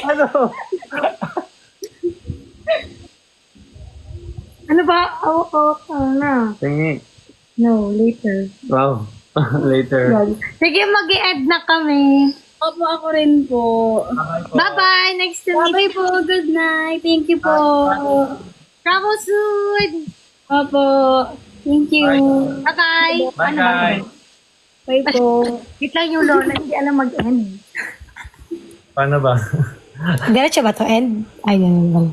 Ano? Ano ba? Na. Tingin. No, later. Wow. Later. Sige, mag-i-end na kami. Opo, ako rin po. Bye-bye. Next to meet. Bye po. Good night. Thank you po. Travel soon. Opo. Thank you. Bye-bye. Bye. Bye po. Wait lang yung Lola. Hindi alam mag-end. Paano ba? Diretso ba to end? Ay, ganun lang.